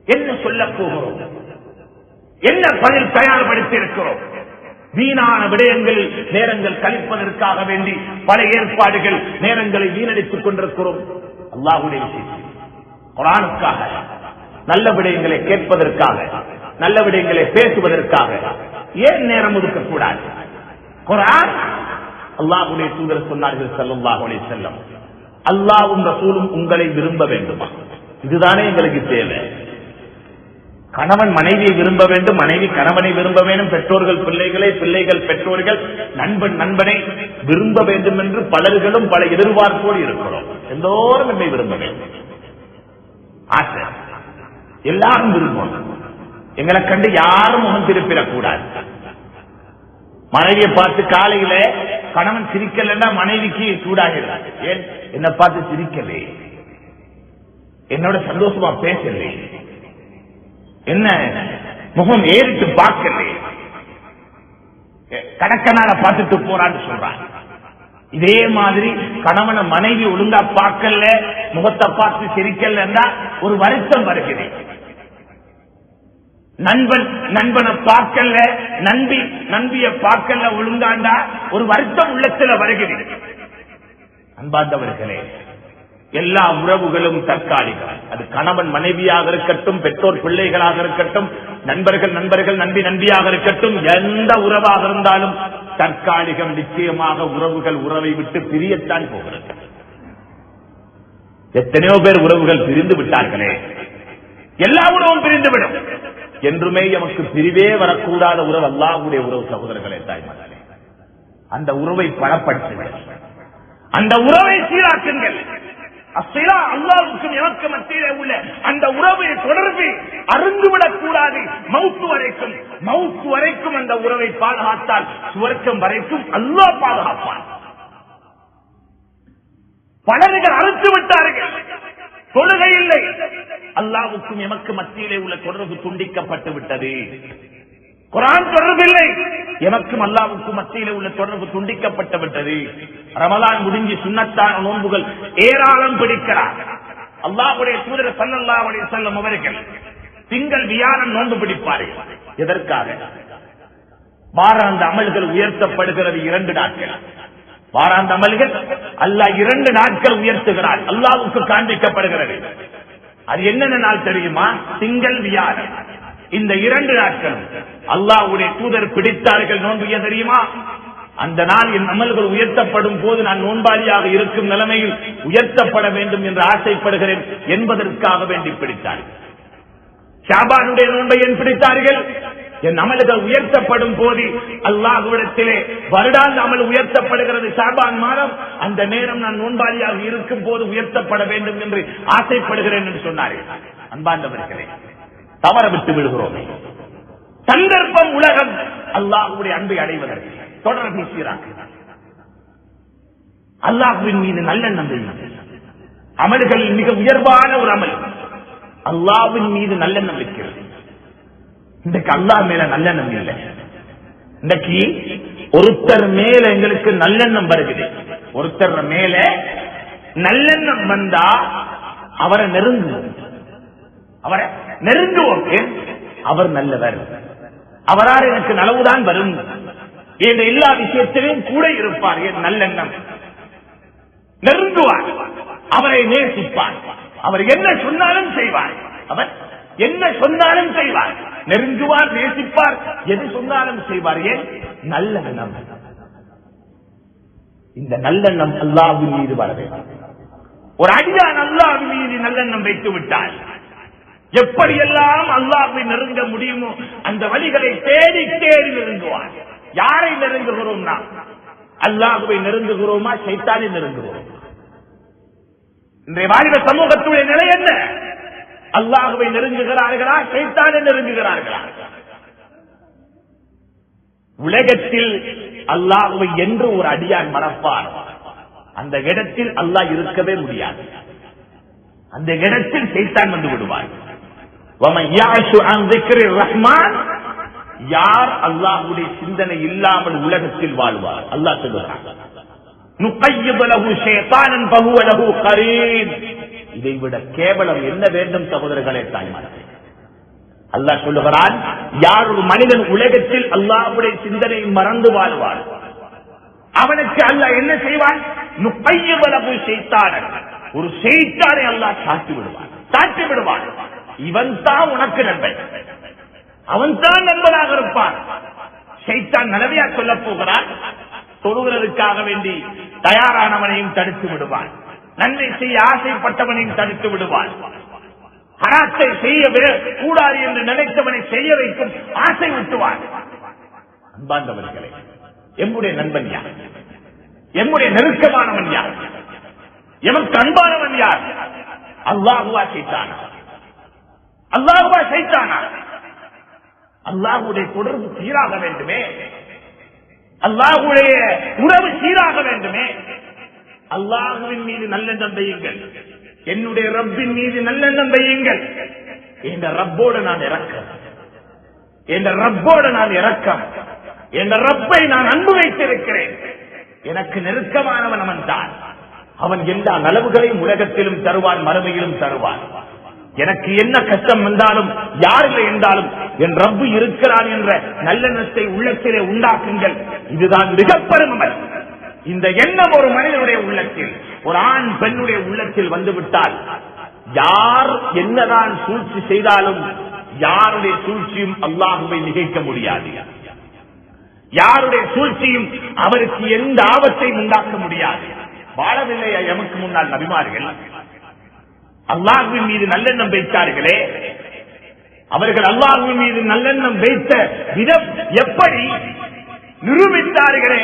என்ன சொல்ல போகிறோம், என்ன பதில் தயார்படுத்தி இருக்கிறோம். வீணான விடயங்களில் நேரங்கள் கழிப்பதற்காக வேண்டி பல ஏற்பாடுகள் நேரங்களை வீணடித்துக் கொண்டிருக்கிறோம். அல்லாஹ்வுடைய விஷயம் குர்ஆனுக்காக, நல்ல விடயங்களை கேட்பதற்காக, நல்ல விடயங்களை பேசுவதற்காக ஏன் நேரம் ஒதுக்கக்கூடாது? குர்ஆன் அல்லாஹ்வுடைய தூதர் சொன்னார்கள் ஸல்லல்லாஹு அலைஹி வஸல்லம், அல்லாஹ்வும் ரசூலும் உங்களை விரும்ப வேண்டுமா? இதுதானே எங்களுக்கு தேவை. கணவன் மனைவியை விரும்ப வேண்டும், மனைவி கணவனை விரும்ப வேண்டும், பெற்றோர்கள் பிள்ளைகளை, பிள்ளைகள் பெற்றோர்கள், நண்பன் நண்பனை விரும்ப வேண்டும் என்று பலர்களும் பல எதிர்பார்ப்போடு இருக்கிறோம். எல்லோரும் நம்மை விரும்ப வேண்டும், ஆசை, எல்லாரும் விரும்பணும். எங்களை கண்டு யாரும் முகம் திருப்பிடக்கூடாது. மனைவியை பார்த்து காலையில கணவன் சிரிக்கலன்னா மனைவிக்கு சூடாகிறார். ஏன் என்னை பார்த்து சிரிக்கலே, என்னோட சந்தோஷமா பேசலே, என்ன முகம் ஏறிட்டு பார்க்கலே, கடக்கனால பார்த்துட்டு போறான்னு சொல்றான். இதே மாதிரி கணவனை மனைவி ஒழுங்கா பார்க்கல, முகத்தை பார்த்து சிரிக்கலன்னா ஒரு வருத்தம் வருகிறது. நண்பன் நண்பனை பார்க்கல, நண்பி நண்பிய பார்க்கல ஒழுங்காண்டா ஒரு வருத்தம் உள்ளத்துல வருகிறது. அன்பார்ந்தவர்களே, எல்லா உறவுகளும் தற்காலிகம். அது கணவன் மனைவியாக இருக்கட்டும், பெற்றோர் பிள்ளைகளாக இருக்கட்டும், நண்பர்கள் நண்பர்கள், நண்பி நண்பியாக இருக்கட்டும், எந்த உறவாக இருந்தாலும் தற்காலிகம். நிச்சயமாக உறவுகள் உறவை விட்டு பிரியத்தான் போகிறது. எத்தனையோ பேர் உறவுகள் பிரிந்து விட்டார்களே, எல்லா உறவும் பிரிந்துவிடும். என்றுமே எமக்கு பிரிவே வரக்கூடாத உறவு அல்லாஹ்வுடைய உறவு. சகோதரர்களே, தாய்மார்களே, அந்த உறவை பலப்படுத்துங்கள், அந்த உறவை சீராக்குங்கள். அஸ்ஸலா அல்லாஹ்வுக்கும் எமக்கு மத்தியிலே உள்ள அந்த உறவை தொடர்பு அருந்துவிடக் கூடாது. மௌத் வரைக்கும், மௌத் வரைக்கும் அந்த உறவை பாதுகாத்தால் சுவர்க்கம் வரைக்கும் அல்லாஹ் பாதுகாப்பான். பலர்கள் அறுத்து விட்டார்கள், தொழுகை இல்லை. அல்லாஹ்வுக்கும் எமக்கு மத்தியிலே உள்ள தொடர்பு துண்டிக்கப்பட்டு விட்டது. குர்ஆன் தொடர்பில்லை, எமக்கும் அல்லாஹ்வுக்கும் மத்தியிலே உள்ள தொடர்பு துண்டிக்கப்பட்டு விட்டது. ரமலான் முடிஞ்சு சுன்னத்தான நோன்புகள் ஏராளம் பிடிக்கிறார். அல்லாஹ்வுடைய தூதர் ஸல்லல்லாஹு அலைஹி வஸல்லம் அவர்கள் திங்கள் வியாழன் நோன்பு பிடிப்பார்கள். எதற்காக? வாராந்த அமல்கள் உயர்த்தப்படுகிறது 2 நாட்கள். வாராந்த அமல்கள் அல்லாஹ் 2 நாட்கள் உயர்த்துகிறார், அல்லாஹ்வுக்கு காண்பிக்கப்படுகிறது. அது என்னென்ன நாள் தெரியுமா? திங்கள் வியாழன். இந்த 2 நாட்கள் அல்லாஹ்வுடைய தூதர் பிடித்தார்கள். நோன்பு ஏன் தெரியுமா? அந்த நாள் என் அமல்கள் உயர்த்தப்படும் போது நான் நோன்பாளியாக இருக்கும் நிலைமையில் உயர்த்தப்பட வேண்டும் என்று ஆசைப்படுகிறேன் என்பதற்காக வேண்டி பிடித்தார்கள். ஷாபானுடைய நோன்பை ஏன் பிடித்தார்கள்? என் அமல்கள் உயர்த்தப்படும் போது அல்லாஹ்விடத்திலே வருடாந்த அமல் உயர்த்தப்படுகிறது ஷாபான் மாதம், அந்த நேரம் நான் நோன்பாளியாக இருக்கும் போது உயர்த்தப்பட வேண்டும் என்று ஆசைப்படுகிறேன் என்று சொன்னார்கள். அன்பார்ந்தவர்களே, தவற விட்டு விடுகிறோமே. சந்தர்ப்பம் உலகம் அல்லாஹ்வுடைய அன்பை அடைவதற்கு தொடர்பு சீராக்குகிறார். அல்லாஹ்வின் மீது நல்லெண்ணம் வையுங்கள். அமல்களில் மிக உயர்வான ஒரு அமல் அல்லாஹ்வின் மீது நல்லெண்ணம் வைக்கிறது. இன்றைக்கு அல்லாஹ் மேல நல்லெண்ணம் இல்லை. இன்றைக்கு ஒருத்தர் மேல எங்களுக்கு நல்லெண்ணம் வருகிறது. ஒருத்தர் மேல நல்லெண்ணம் வந்தா அவரை நெருங்குவோம், அவரை நெருங்குவோம். அவர் நல்லவர், அவரால் எனக்கு நலவுதான் வரும் என்ற எல்லா விஷயத்திலும் கூட இருப்பார். என் நல்லெண்ணம் நெருங்குவார், அவரை நேசிப்பார், அவர் என்ன சொன்னாலும் செய்வார், அவர் என்ன சொன்னாலும் செய்வார், நெருங்குவார், நேசிப்பார், எது சொன்னாலும் செய்வார். ஏன்? நல்லெண்ணம். இந்த நல்லெண்ணம் அல்லாஹ்வின் மீது வர வேண்டும். ஒரு அடியான் அல்லாஹ்வின் மீது நல்லெண்ணம் வைத்து விட்டால் எப்படியெல்லாம் அல்லாஹ்வை நெருங்க முடியுமோ அந்த வழிகளை தேடி தேடி நெருங்குவார். யாரை நெருங்குகிறோம்னா அல்லாஹ்வை நெருங்குகிறோமா, ஷைத்தானை நெருங்குகிறோம்? இன்றைய வாலிப சமூகத்துடைய நிலை என்ன? அல்லாஹ்வை நெருங்குகிறார்களா, ஷைத்தானை நெருங்குகிறார்களா? உலகத்தில் அல்லாஹ்வை என்று ஒரு அடியான் மறப்பார், அந்த இடத்தில் அல்லாஹ் இருக்கவே முடியாது. அந்த இடத்தில் ஷைத்தான் வந்து விடுவார். ரஹ்மான், யார் அல்லாஹ்வுடைய சிந்தனை இல்லாமல் உலகத்தில் வாழ்வார். அல்லாஹ் சொல்கிறார், நுகையிது லஹு ஷைத்தானன் ஃபஹுவ லஹு கரீன். இதைவிட கேவலம் என்ன வேண்டும் சகோதரர்களே, தாய்மார்களே? அல்லாஹ் சொல்லுகிறான், யார் ஒரு மனிதன் உலகத்தில் அல்லாஹ்வுடைய சிந்தனையை மறந்து வாழ்வார், அவனுக்கு அல்லாஹ் என்ன செய்வான்? நுகையிது லஹு ஷைத்தானன், ஒரு ஷைத்தானை அல்லாஹ் சாட்டி விடுவான். இவன் தான் உனக்கு நண்பன், அவன் தான் நண்பனாக இருப்பான். ஷைத்தான் நலவையா சொல்ல போகிறான். தொழுகிறதுக்காக வேண்டி தயாரானவனையும் தடுத்து விடுவான், நன்மை செய்ய ஆசைப்பட்டவனையும் தடுத்து விடுவான், ஹராத்தை செய்ய கூடாது என்று நினைத்தவனை செய்ய வைக்கும் ஆசை விட்டுவான். அன்பார்ந்தவர்களே, எம்முடைய நண்பன் யார்? எம்முடைய நெருக்கமானவன் யார்? எமக்கு அன்பானவன் யார்? அல்லாஹுவா ஷைத்தானா? அல்லாஹுவா ஷைத்தானா? அல்லாஹ்வுடைய தொடர்பு சீராக வேண்டுமே, அல்லாஹ்வுடைய உறவு சீராக வேண்டுமே. அல்லாஹ்வின் மீது நல்லெண்ணம் வையுங்கள், என்னுடைய ரப்பின் மீது நல்லெண்ணம் வையுங்கள். என்ற ரப்போடு நான் இரக்கம், என்ற ரப்பை நான் அன்பு வைத்திருக்கிறேன். எனக்கு நெருக்கமானவன் அவன் தான். அவன் எல்லா நலவுகளையும் உலகத்திலும் தருவான், மறுமையிலும் தருவான். எனக்கு என்ன கஷ்டம் வந்தாலும், யாரில்லை என்றாலும் என் ரப்பு இருக்கிறான் என்ற நல்லெண்ணத்தை உள்ளத்திலே உண்டாக்குங்கள். இதுதான் மிக பெருமை. இந்த எண்ணம் ஒரு மனிதனுடைய உள்ளத்தில், ஒரு ஆண் பெண்ணுடைய உள்ளத்தில் வந்துவிட்டால், யார் என்னதான் சூழ்ச்சி செய்தாலும் யாருடைய சூழ்ச்சியும் அல்லாஹ்வை நிகழ்த்த முடியாது. யாருடைய சூழ்ச்சியும் அவருக்கு எந்த ஆபத்தையும் உண்டாக்க முடியாது. வாழவில்லையா எமக்கு முன்னால் நபிமார்கள்? அல்லாஹ்வின் மீது நல்லெண்ணம் வைத்தார்களே, அவர்கள் அல்லாஹ்வின் மீது நல்லெண்ணம் வைத்த விதம் எப்படி நிரூபித்தார்களே?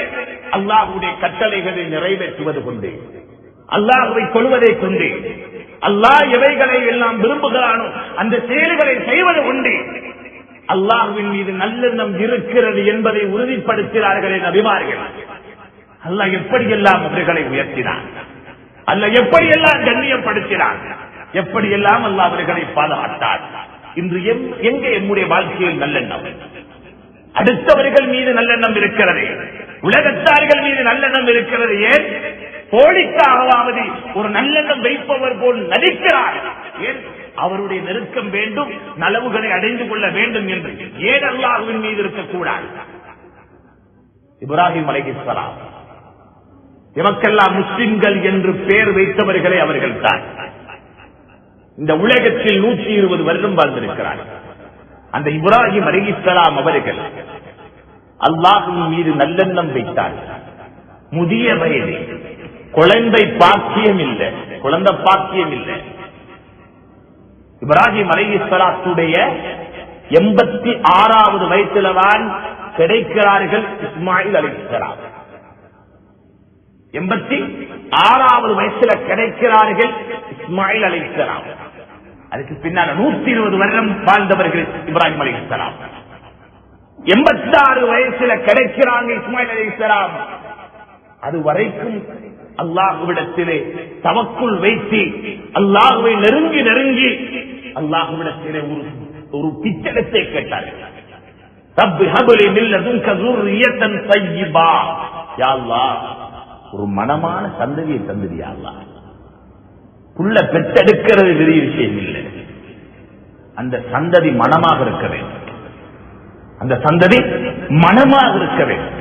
அல்லாஹ்வுடைய கட்டளைகளை நிறைவேற்றுவது கொண்டு, அல்லாஹ்வை கொள்வதை கொண்டு, அல்லாஹ் எவைகளை எல்லாம் விரும்புகிறானோ அந்த செயல்களை செய்வது கொண்டு அல்லாஹ்வின் மீது நல்லெண்ணம் இருக்கிறது என்பதை உறுதிப்படுத்தினார்களே நபிமார்கள். அல்லாஹ் எப்படியெல்லாம் அவர்களை உயர்த்தினான், அல்லாஹ் எப்படியெல்லாம் கண்ணியப்படுத்தினான், எப்படியெல்லாம் அல்லாஹ் அவர்களை பாதுகாத்தார். இன்று எங்கே எம்முடைய வாழ்க்கையில் நல்லெண்ணம்? அடுத்தவர்கள் மீது நல்லெண்ணம் இருக்கிறது, உலகத்தார்கள் மீது நல்லெண்ணம் இருக்கிறது. ஏன்? போலிக்காகவாவது ஒரு நல்லெண்ணம் வைப்பவர் போல் நடிக்கிறார். ஏன்? அவருடைய நெருக்கம் வேண்டும், நலவுகளை அடைந்து கொள்ள வேண்டும் என்று. ஏன் அல்லாஹ்வின் மீது இருக்கக்கூடாது? இப்ராஹிம் அலைஹிஸ்ஸலாம் எமக்கெல்லாம் முஸ்லிம்கள் என்று பெயர் வைத்தவர்களே அவர்கள் தான். இந்த உலகத்தில் 120 வருடம் வாழ்ந்திருக்கிறார்கள். அந்த இப்ராஹிம் அலைஹிஸ்ஸலாம் அவர்கள் அல்லாஹ்வின் மீது நல்லெண்ணம் வைத்தார்கள். முதிய வயது, குழந்தை பாக்கியம் இல்லை. இப்ராஹிம் அலைஹிஸ்ஸலாத்துடைய 86வது வயசில்தான் கிடைக்கிறார்கள் இஸ்மாயில் அலைஹிஸ்ஸலாம். 86வது வயசுல கிடைக்கிறார்கள் இஸ்மாயில் அலைஹிஸ்ஸலாம். அதுக்கு பின்னால் 120 வருடம் வாழ்ந்தவர்கள் இப்ராஹிம் அலைஹிஸ்ஸலாம். 86 வயசுல கிடைக்கிறாங்க இஸ்மாயில் அலைஹிஸ்ஸலாம். அது வரைக்கும் அல்லாஹ்விடத்திலே தவக்குல் வைத்து அல்லாஹ்வை நெருங்கி அல்லாஹ்விடத்திலே ஒரு பிச்சளத்தை கேட்டார்கள். ரப்பி ஹப்லி மின் லதுன்க ذُرِّيَّةً طَيِّبَةً. யா அல்லாஹ், ஒரு மனமான சந்ததியை தந்திரியா அல்லாஹ். புள்ள பெற்றெடுக்கிறது பெரிய விஷயம் இல்லை, அந்த சந்ததி மனமாக இருக்க வேண்டும். அந்த சந்ததி மனமாக இருக்க வேண்டும்.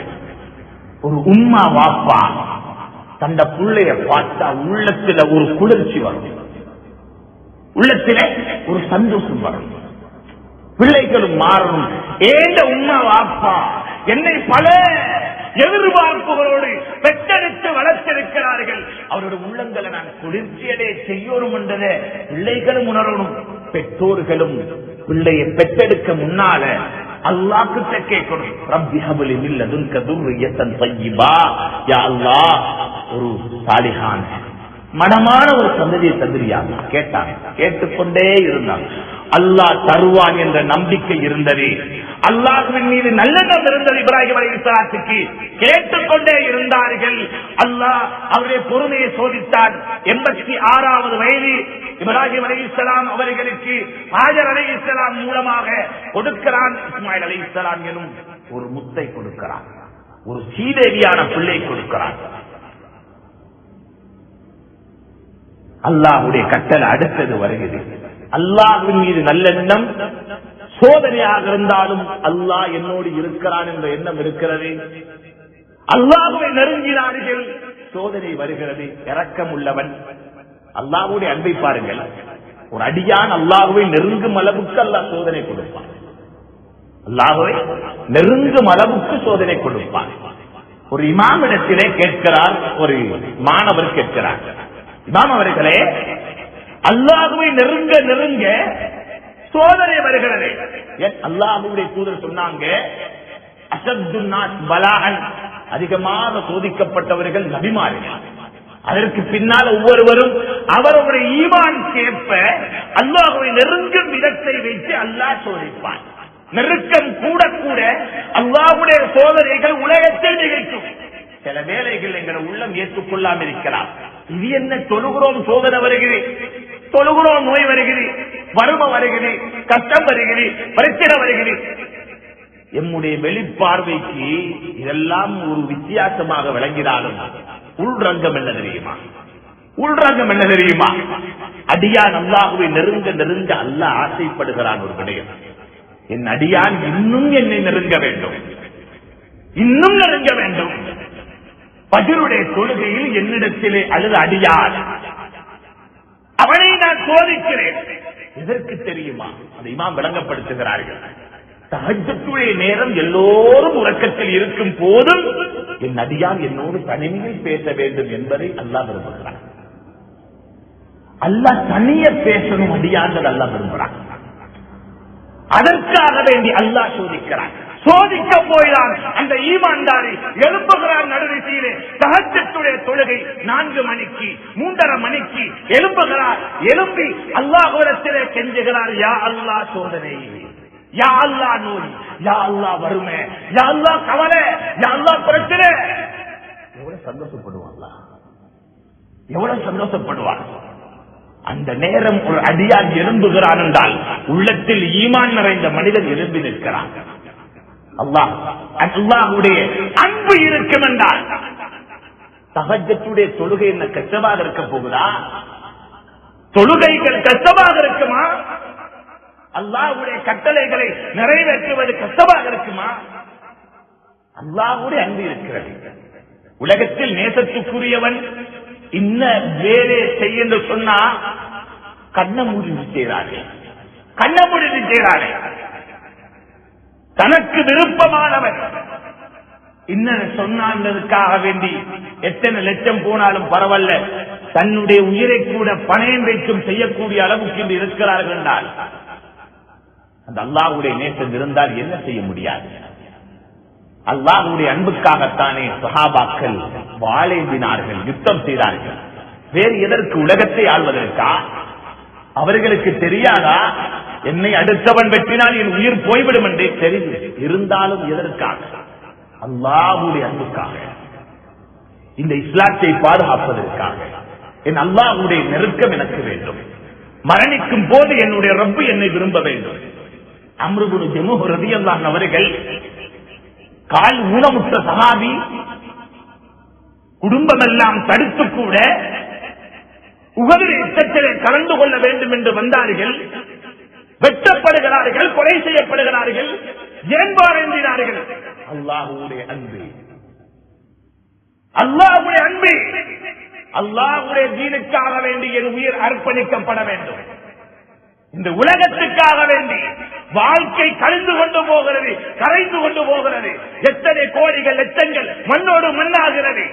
ஒரு உம்மா வாப்பா தந்த புள்ளைய பார்த்தா உள்ளத்தில ஒரு குளிர்ச்சி வரும், உள்ளத்தில ஒரு சந்தோஷம் வரும். பிள்ளைகளும் மாறணும். ஏந்த உம்மா வாப்பா என்னை பல எதிர்பார்ப்புகளோடு பெற்றெடுத்து வளர்த்திருக்கிறார்கள், அவருடைய உள்ளங்களை நான் குளிர்ச்சியடைய செய்யணும் என்றதை பிள்ளைகளும் உணரணும். பெற்றோர்களும் பிள்ளையை பெற்றெடுக்க முன்னால அல்லாஹ் கிட்ட கேட்கணும், ரப்பி ஹப்லி மின் லதுன்க ذُرِّيَّةً طَيِّبَةً. யா அல்லாஹ், ஒரு சாலிஹான மனமான ஒரு சந்ததியை தந்திரியா கேட்டாங்க. கேட்டுக்கொண்டே இருந்தாங்க. அல்லாஹ் தருவான் என்ற நம்பிக்கை இருந்தது. அல்லாஹ்வின் மீது நல்லெண்ணம் இருந்தது. இப்ராஹிம் அலைஹிஸ்ஸலாத்துக்கு கேட்டுக்கொண்டே இருந்தார்கள். அல்லாஹ் அவருடைய பொறுமையை சோதித்தான். 86வது வயது இப்ராஹிம் அலைஹிஸ்ஸலாம் அவர்களுக்கு ஹாஜர் அலைஹிஸ்ஸலாம் மூலமாக கொடுக்கிறான். இஸ்மாயில் அலைஹிஸ்ஸலாம் எனும் ஒரு முத்தை கொடுக்கிறான். ஒரு சீதேவியான பிள்ளை கொடுக்கிறான். அல்லாஹ்வுடைய கட்டளை அடுத்தது வருகிறது. அல்லாஹ்வின் மீது நல்லெண்ணம் சோதனையாக இருந்தாலும் அல்லாஹ் என்னோடு இருக்கிறான் என்ற எண்ணம் இருக்கிறது. அல்லாஹ்வை நெருங்கினார்கள், சோதனை வருகிறது. இரக்கம் உள்ளவன் அல்லாஹ்வுடைய அன்பை பாருங்கள். ஒரு அடியான் அல்லாஹ்வை நெருங்கும் அளவுக்கு அல்லாஹ் சோதனை கொடுப்பான். அல்லாஹ்வை நெருங்கும் அளவுக்கு சோதனை கொடுப்பான். ஒரு இமாமிடத்திலே கேட்கிறார், ஒரு மாணவர் கேட்கிறார், இமாம் அவர்களே, அல்லாஹ்வை நெருங்க நெருங்க சோதனை வருகிறது. அல்லாஹ்வுடைய தூதர் சொன்னாங்க, அஷத்துன் நாஸ் பலாஅன், அதிகமாக சோதிக்கப்பட்டவர்கள் நபிமார்கள். அதற்கு பின்னால் ஒவ்வொருவரும் அவருடைய ஈமான் கேட்ப அல்லாஹ்வை நெருங்கும் விதத்தை வைத்து அல்லாஹ் சோதிப்பான். நெருக்கம் கூட கூட அல்லாஹ்வுடைய சோதனைகள் உலகத்தில் நிகழ்த்தும். சில வேளைகள் எங்களை உள்ளம் ஏற்றுக்கொள்ளாமல் இருக்கலாம். இது என்ன, தொழுகிறோம் சோதனை வருகிறது, தொழுகிறோம் நோய் வருகிறது, வறுமை வருகிறது, கஷ்டம் வருகிறது, பிரச்சனை வருகிறது. எம்முடைய வெளிப்பார்வைக்கு இதெல்லாம் ஒரு வித்தியாசமாக விளங்கினாலும் உள்ரங்கம் என்ன தெரியுமா? உள்ரங்கம் என்ன தெரியுமா? அடியான் அல்லாஹ்வை நெருங்க நெருங்க அல்லாஹ் ஆசைப்படுகிறான். ஒரு விடயம், என் அடியான் இன்னும் என்னை நெருங்க வேண்டும், இன்னும் நெருங்க வேண்டும். பஜ்ருடைய தொழுகையில் என்னிடத்திலே அழுத அடியான், அவனை நான் சோதிக்கிறேன். எதற்கு தெரியுமா? அதை இமாம் விளங்கப்படுத்துகிறார்கள். தஹஜ்ஜுடைய நேரம் எல்லோரும் உறக்கத்தில் இருக்கும் போதும் என் அடியான் என்னோடு தனிமையில் பேச வேண்டும் என்பதை அல்லாஹ் விரும்புகிறான். அல்லாஹ் தனிய பேசணும் அடியார்கள் அல்லாஹ் விரும்புகிறான். அதற்காக வேண்டி அல்லாஹ் சோதிக்கிறான். சோதிக்க போய்தான் அந்த ஈமான்தாரி எழுப்புகிறார். நடுநிசையிலே தஹஜ்ஜுடைய தொழுகை 4 மணிக்கு 3:30 மணிக்கு எழுப்புகிறார். எழுப்பி அல்லாஹ்விடத்திலே கெஞ்சுகிறார், யா அல்லாஹ் சோதனை, யா அல்லாஹ் நோய், யா அல்லாஹ் வறுமை, யா அல்லாஹ் கவலை, யா அல்லாஹ் பிரச்சனை. எவ்வளவு சந்தோஷப்படுவாங்களா, எவ்வளவு சந்தோஷப்படுவார். அந்த நேரம் ஒரு அடியான் எழும்புகிறான் என்றால் உள்ளத்தில் ஈமான் நிறைந்த மனிதன் எழும்பி நிற்கிறான். அல்லாஹ்வுடைய அன்பு இருக்கும் என்றால் தஹஜ்ஜுடைய தொழுகை என்ன கஷ்டமாக இருக்க போகுதா? தொழுகைகள் கஷ்டமாக இருக்குமா? அல்லாஹ்வுடைய கட்டளைகளை நிறைவேற்றுவது கஷ்டமாக இருக்குமா? அல்லாஹ்வுடைய அன்பு இருக்கிறது. உலகத்தில் நேசத்துக்குரியவன் இன்ன வேலை செய்ய சொன்னா கண்ண மூடி செய்கிறார்கள், கண்ண மூடி செய்கிறார்கள். தனக்கு விருப்பமானவன் இன்ன சொன்னதுக்காக வேண்டி எத்தனை லட்சம் போனாலும் பரவாயில்ல, தன்னுடைய உயிரை கூட பணயம் வைக்கும் செய்யக்கூடிய அளவுக்கு இன்று இருக்கிறார்கள் என்றால் அந்த அல்லாஹ்வுடைய நேசம் இருந்தால் என்ன செய்ய முடியாது? அல்லாஹ்வுடைய அன்புக்காகத்தானே சஹாபாக்கள் வாழேந்தினார்கள், யுத்தம் செய்தார்கள். வேறு எதற்கு? உலகத்தை ஆள்வதற்கா? அவர்களுக்கு தெரியாதா என்னை அடுத்தவன் வெற்றினால் என் உயிர் போய்விடும் என்றே தெரியும். இருந்தாலும் எதற்காக? அல்லாஹ்வுடைய அன்புக்காக, இந்த இஸ்லாத்தை பாதுகாப்பதற்காக. என் அல்லாஹ்வுடைய நெருக்கம் எனக்கு வேண்டும். மரணிக்கும் போது என்னுடைய ரப்பு என்னை விரும்ப வேண்டும். அம்ரு இப்னு ஜமுஹ் ரலியல்லாஹு அன்ஹு அவர்கள் கால் ஊனமுற்ற சஹாபி, குடும்பமெல்லாம் தடுத்து கூட உஹது யுத்தத்திலே கலந்து கொள்ள வேண்டும் என்று வந்தார்கள். வெட்டப்படுகிறார்கள், கொலை செய்யப்படுகிறார்கள், ஏன் வாழ்ந்தினார்கள்? அல்லாஹ்வுடைய அன்பு, அல்லாஹ்வுடைய அன்பு. அல்லாஹ்வுடைய தீனுக்காக வேண்டி என் உயிர் அர்ப்பணிக்கப்பட வேண்டும். இந்த உலகத்துக்காக வேண்டி வாழ்க்கை கழிந்து கொண்டு போகிறது, கரைந்து கொண்டு போகிறது. எத்தனை கோடிகள் லட்சங்கள் மண்ணோடு மண்ணாகிறது.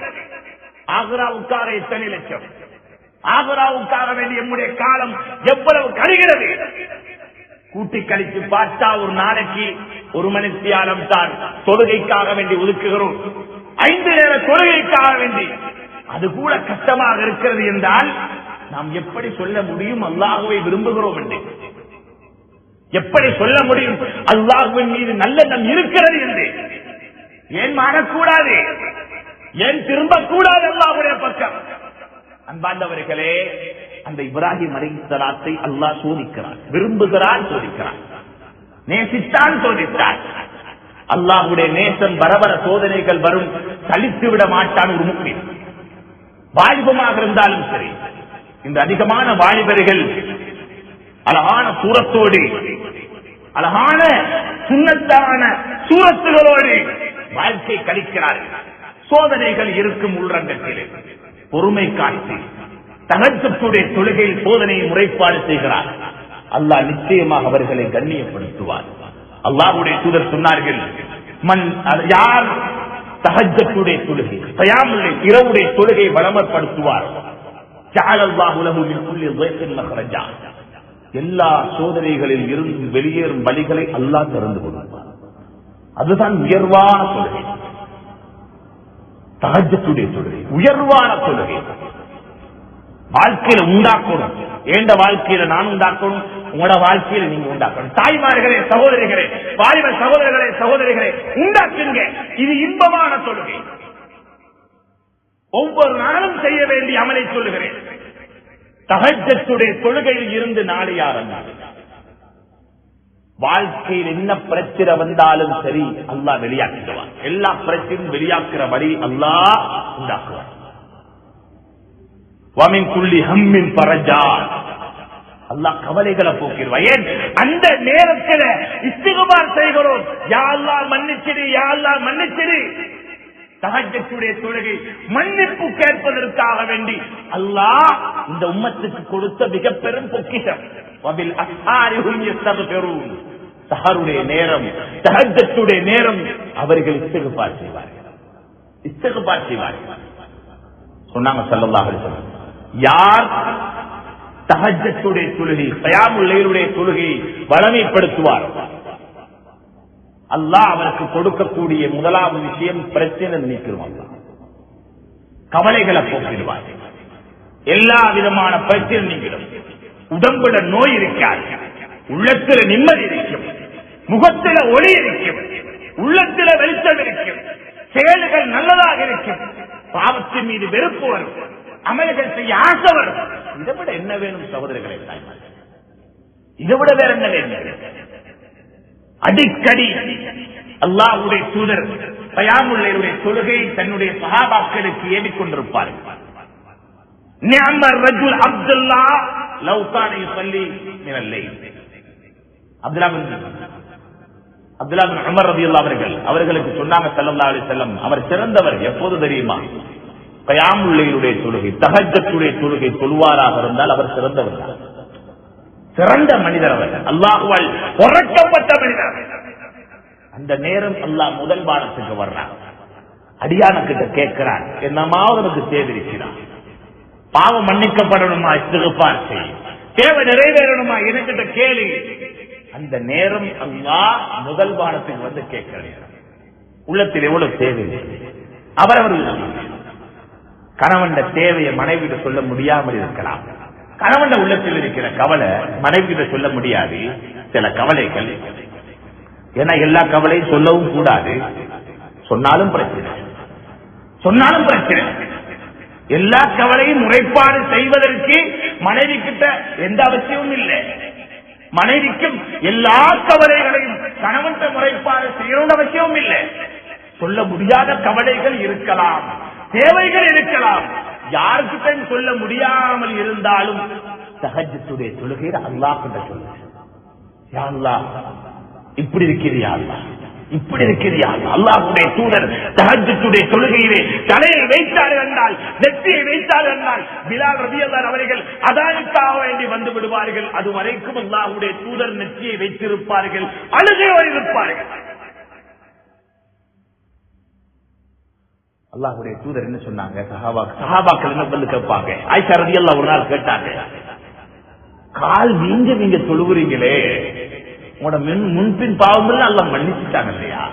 ஆக்ராவுக்காக எத்தனை லட்சம், ஆக்ராவுக்காக வேண்டி நம்முடைய காலம் எவ்வளவு கழிகிறது. கூட்டி கழித்து பார்த்தா ஒரு நாளைக்கு 1 மணித்தியாலம் தான் தொழுகைக்காக வேண்டி ஒதுக்குகிறோம். 5 நேர தொழுகைக்காக வேண்டி அது கூட கஷ்டமாக இருக்கிறது என்றால் நாம் எப்படி சொல்ல முடியும் அல்லாஹ்வை விரும்புகிறோம் என்று? எப்படி சொல்ல முடியும் அல்லாஹ்வின் மீது நல்லெண்ணம் இருக்கிறது என்று? ஏன் மாறக்கூடாது? ஏன் திரும்பக்கூடாது அல்லாஹ்வுடைய பக்கம்? அன்பாண்டவர்களே, அந்த இப்ராஹிம் அலைஹிஸ்ஸலாத்தை அல்லாஹ் சோதிக்கிறான், விரும்புகிறான், சோதிக்கிறான், நேசித்தான், சோதித்தான். அல்லாஹ்வுடைய நேசம் வரவர சோதனைகள் வரும், சலித்து விட மாட்டான் ஒரு முஃமின். வாலிபமாக இருந்தாலும் சரி, இந்த அதிகமான வாலிபர்கள் அழகான சூரத்தோடு, அழகான சுன்னத்தான சூரத்துகளோடு வாழ்க்கை கழிக்கிறார்கள். சோதனைகள் இருக்கும் உள்ளரங்கத்திலே பொறுமை காட்டி தஹஜ்ஜுடைய தொழுகையில் சோதனையை முறைப்பாடு செய்கிறார். அல்லாஹ் நிச்சயமாக அவர்களை கண்ணியப்படுத்துவார். அல்லாஹ்வுடைய தூதர் சொன்னார்கள், யார் தஹஜ்ஜுடைய தொழுகை, क़ியாமுல் லைல் இரவுடைய தொழுகை வளமப்படுத்துவார், ஜஅலல்லாஹு லஹு மின் குல்லி ضيقٍ மக்ரஜா, எல்லா சோதனைகளில் இருந்து வெளியேறும் வழிகளை அல்லாஹ் திறந்து கொடுப்பார். அதுதான் உயர்வான தொழுகை, தஹஜ்ஜுடைய தொழுகை, உயர்வான தொழுகை. வாழ்க்கையில உண்டாக்கணும், ஏண்ட வாழ்க்கையில நான் உண்டாக்கணும், உங்களோட வாழ்க்கையில நீங்க உண்டாக்கணும். தாய்மார்களே, சகோதரிகளே, வாலிப சகோதரர்களே, சகோதரிகளே, உண்டாக்குங்க. இது இன்பமான தொழுகை. ஒவ்வொரு நாளும் செய்ய வேண்டிய அமலை சொல்லுகிறேன். தஹஜ்ஜுடைய தொழுகையில் இருந்து நாளை ஆரம்பிக்கும். வாழ்க்கையில் என்ன பிரச்சனை வந்தாலும் சரி அல்லாஹ் வெளியாக்கிடுவான். எல்லா பிரச்சனையும் வெளியாக்குற வழி அல்லாஹ் உண்டாக்குவான். வமின் குல்லி ஹம்மின் ஃபரஜா, அல்லாஹ் கவலைகளை போக்கிடுவான். ஏன் அந்த நேரத்தில் இஸ்திக்பார் செய்கிறோம், யா அல்லாஹ் மன்னிச்சிடு, யா அல்லாஹ் மன்னிச்சிடு. தஹஜ்ஜுடைய தொழுகை மன்னிப்பு கேட்பதற்காக வேண்டி அல்லாஹ் இந்த உம்மத்துக்கு கொடுத்த மிக பெரும் பொக்கிஷம். வபில் அஸ்ஹாரி ஹும் யஸ்தக்ஃபிரூன், சஹருடைய நேரம், தஹஜ்ஜுடைய நேரம் அவர்கள் இஸ்திக்பார் செய்வார்கள், இஸ்திக்பார் செய்வார்கள். சொன்னாங்க ஸல்லல்லாஹு அலைஹி வஸல்லம், யார் தஹஜ்ஜுடைய தொழுகை, क़ியாமுல் லைலுடைய தொழுகை வளமைப்படுத்துவார், அல்லாஹ் அவருக்கு கொடுக்கக்கூடிய முதலாவது விஷயம் பிரச்சனை நீக்கிடுவாங்க, கவலைகளை போக்கிடுவார், எல்லா விதமான பிரச்சனை நீங்கிடும். உடம்புல நோய் இருக்காது, உள்ளத்துல நிம்மதி இருக்கும், முகத்தில ஒளி இருக்கும், உள்ளத்தில வெளிச்சம் இருக்கும், செயல்கள் நல்லதாக இருக்கும், பாவத்தின் மீது வெறுப்பு வரும், அமல்கள் செய்ய ஆசை வரும். இதை விட என்ன வேணும் சகோதரர்களை? இதை விட வேற என்ன வேணும்? அடிக்கடி அல்லாஹ்வுடைய தூதர் क़ியாமுல் லைலுடைய தொழுகை தன்னுடைய சஹாபாக்களுக்கு ஏவிக் கொண்டிருப்பார்கள். நிஅமர் ரஜுல் அப்துல்லாஹ் லவ் கான யுஸல்லி மினல் லைல். அப்துல்லாஹ் பின் உமர் ரலியல்லாஹு அவர்களுக்கு சொன்னாங்க ஸல்லல்லாஹு அலைஹி வஸல்லம், அவர் சிறந்தவர் எப்போது தெரியுமா? क़ியாமுல் லைலுடைய தொழுகை, தஹஜ்ஜுடைய தொழுகை தொழுவாராக இருந்தால் அவர் சிறந்தவர், சிறந்த மனிதர் அவர், அல்லாஹ்வால் பொறுக்கப்பட்ட மனிதர். அந்த நேரம் அல்லாஹ் முதல் வாரத்துக்கு வர்றான், அடியான கிட்ட கேட்கிறான், என்னமாவது எனக்கு தேவைக்கிறான், பாவம் மன்னிக்கப்படணுமா, இஸ்திக்பார் செய், தேவை நிறைவேறணுமா, என்கிட்ட கேளு. அந்த நேரம் அல்லாஹ் முதல் வாரத்துக்கு வந்து கேட்கிற நேரம். உள்ளத்தில் எவ்வளவு தேவை அவரவர்கள். கணவன் தேவையை மனைவிட்டு சொல்ல முடியாமல் இருக்கலாம், கணவன் உள்ளத்தில் இருக்கிற கவலை மனைவியிட சொல்ல முடியாது, சில கவலைகள். ஏன்னா எல்லா கவலையும் சொல்லவும் கூடாது, சொன்னாலும் பிரச்சனை, சொன்னாலும் பிரச்சனை. எல்லா கவலையும் முறைப்பாடு செய்வதற்கு மனைவி கிட்ட எந்த அவசியமும் இல்லை. மனைவிக்கும் எல்லா கவலைகளையும் கணவன் முறைப்பாடு செய்யணும் அவசியமும் இல்லை. சொல்ல முடியாத கவலைகள் இருக்கலாம், தேவைகள் இருக்கலாம். யாருக்கிட்ட சொல்ல முடியாமல் இருந்தாலும் தஹஜ்ஜுடைய தொழுகையில அல்லாஹ் கிட்ட சொல்லுங்க, யா அல்லாஹ் இப்படி இருக்கிறியா, அல்லாஹ் இப்படி இருக்கிறியா. அல்லாஹ்வுடைய தூதர் தஹஜ்ஜுடைய தொழுகையிலே தலையை வைத்தார்கள் என்றால், நெற்றியை வைத்தார்கள் என்றால், பிலால் ரலியல்லாஹு அவர்கள் அதானுக்காக வேண்டி வந்து விடுவார்கள். அது வரைக்கும் அல்லாஹ்வுடைய தூதர் நெற்றியை வைத்திருப்பார்கள், அழுகையோடு இருப்பார்கள். அல்லாஹ்வுடைய தூதர் என்ன சொன்னாங்க? சஹாபாக்கள் என்ன வந்து கேட்பாங்க. ஆயிஷா ரலியல்லாஹு ஒரு நாள் கேட்டாங்க, கால் நீங்க தொழுகிறீங்களே, உங்களோட முன்பின் பாவங்கள் அல்லாஹ் மன்னிச்சுட்டாங்க இல்லையா?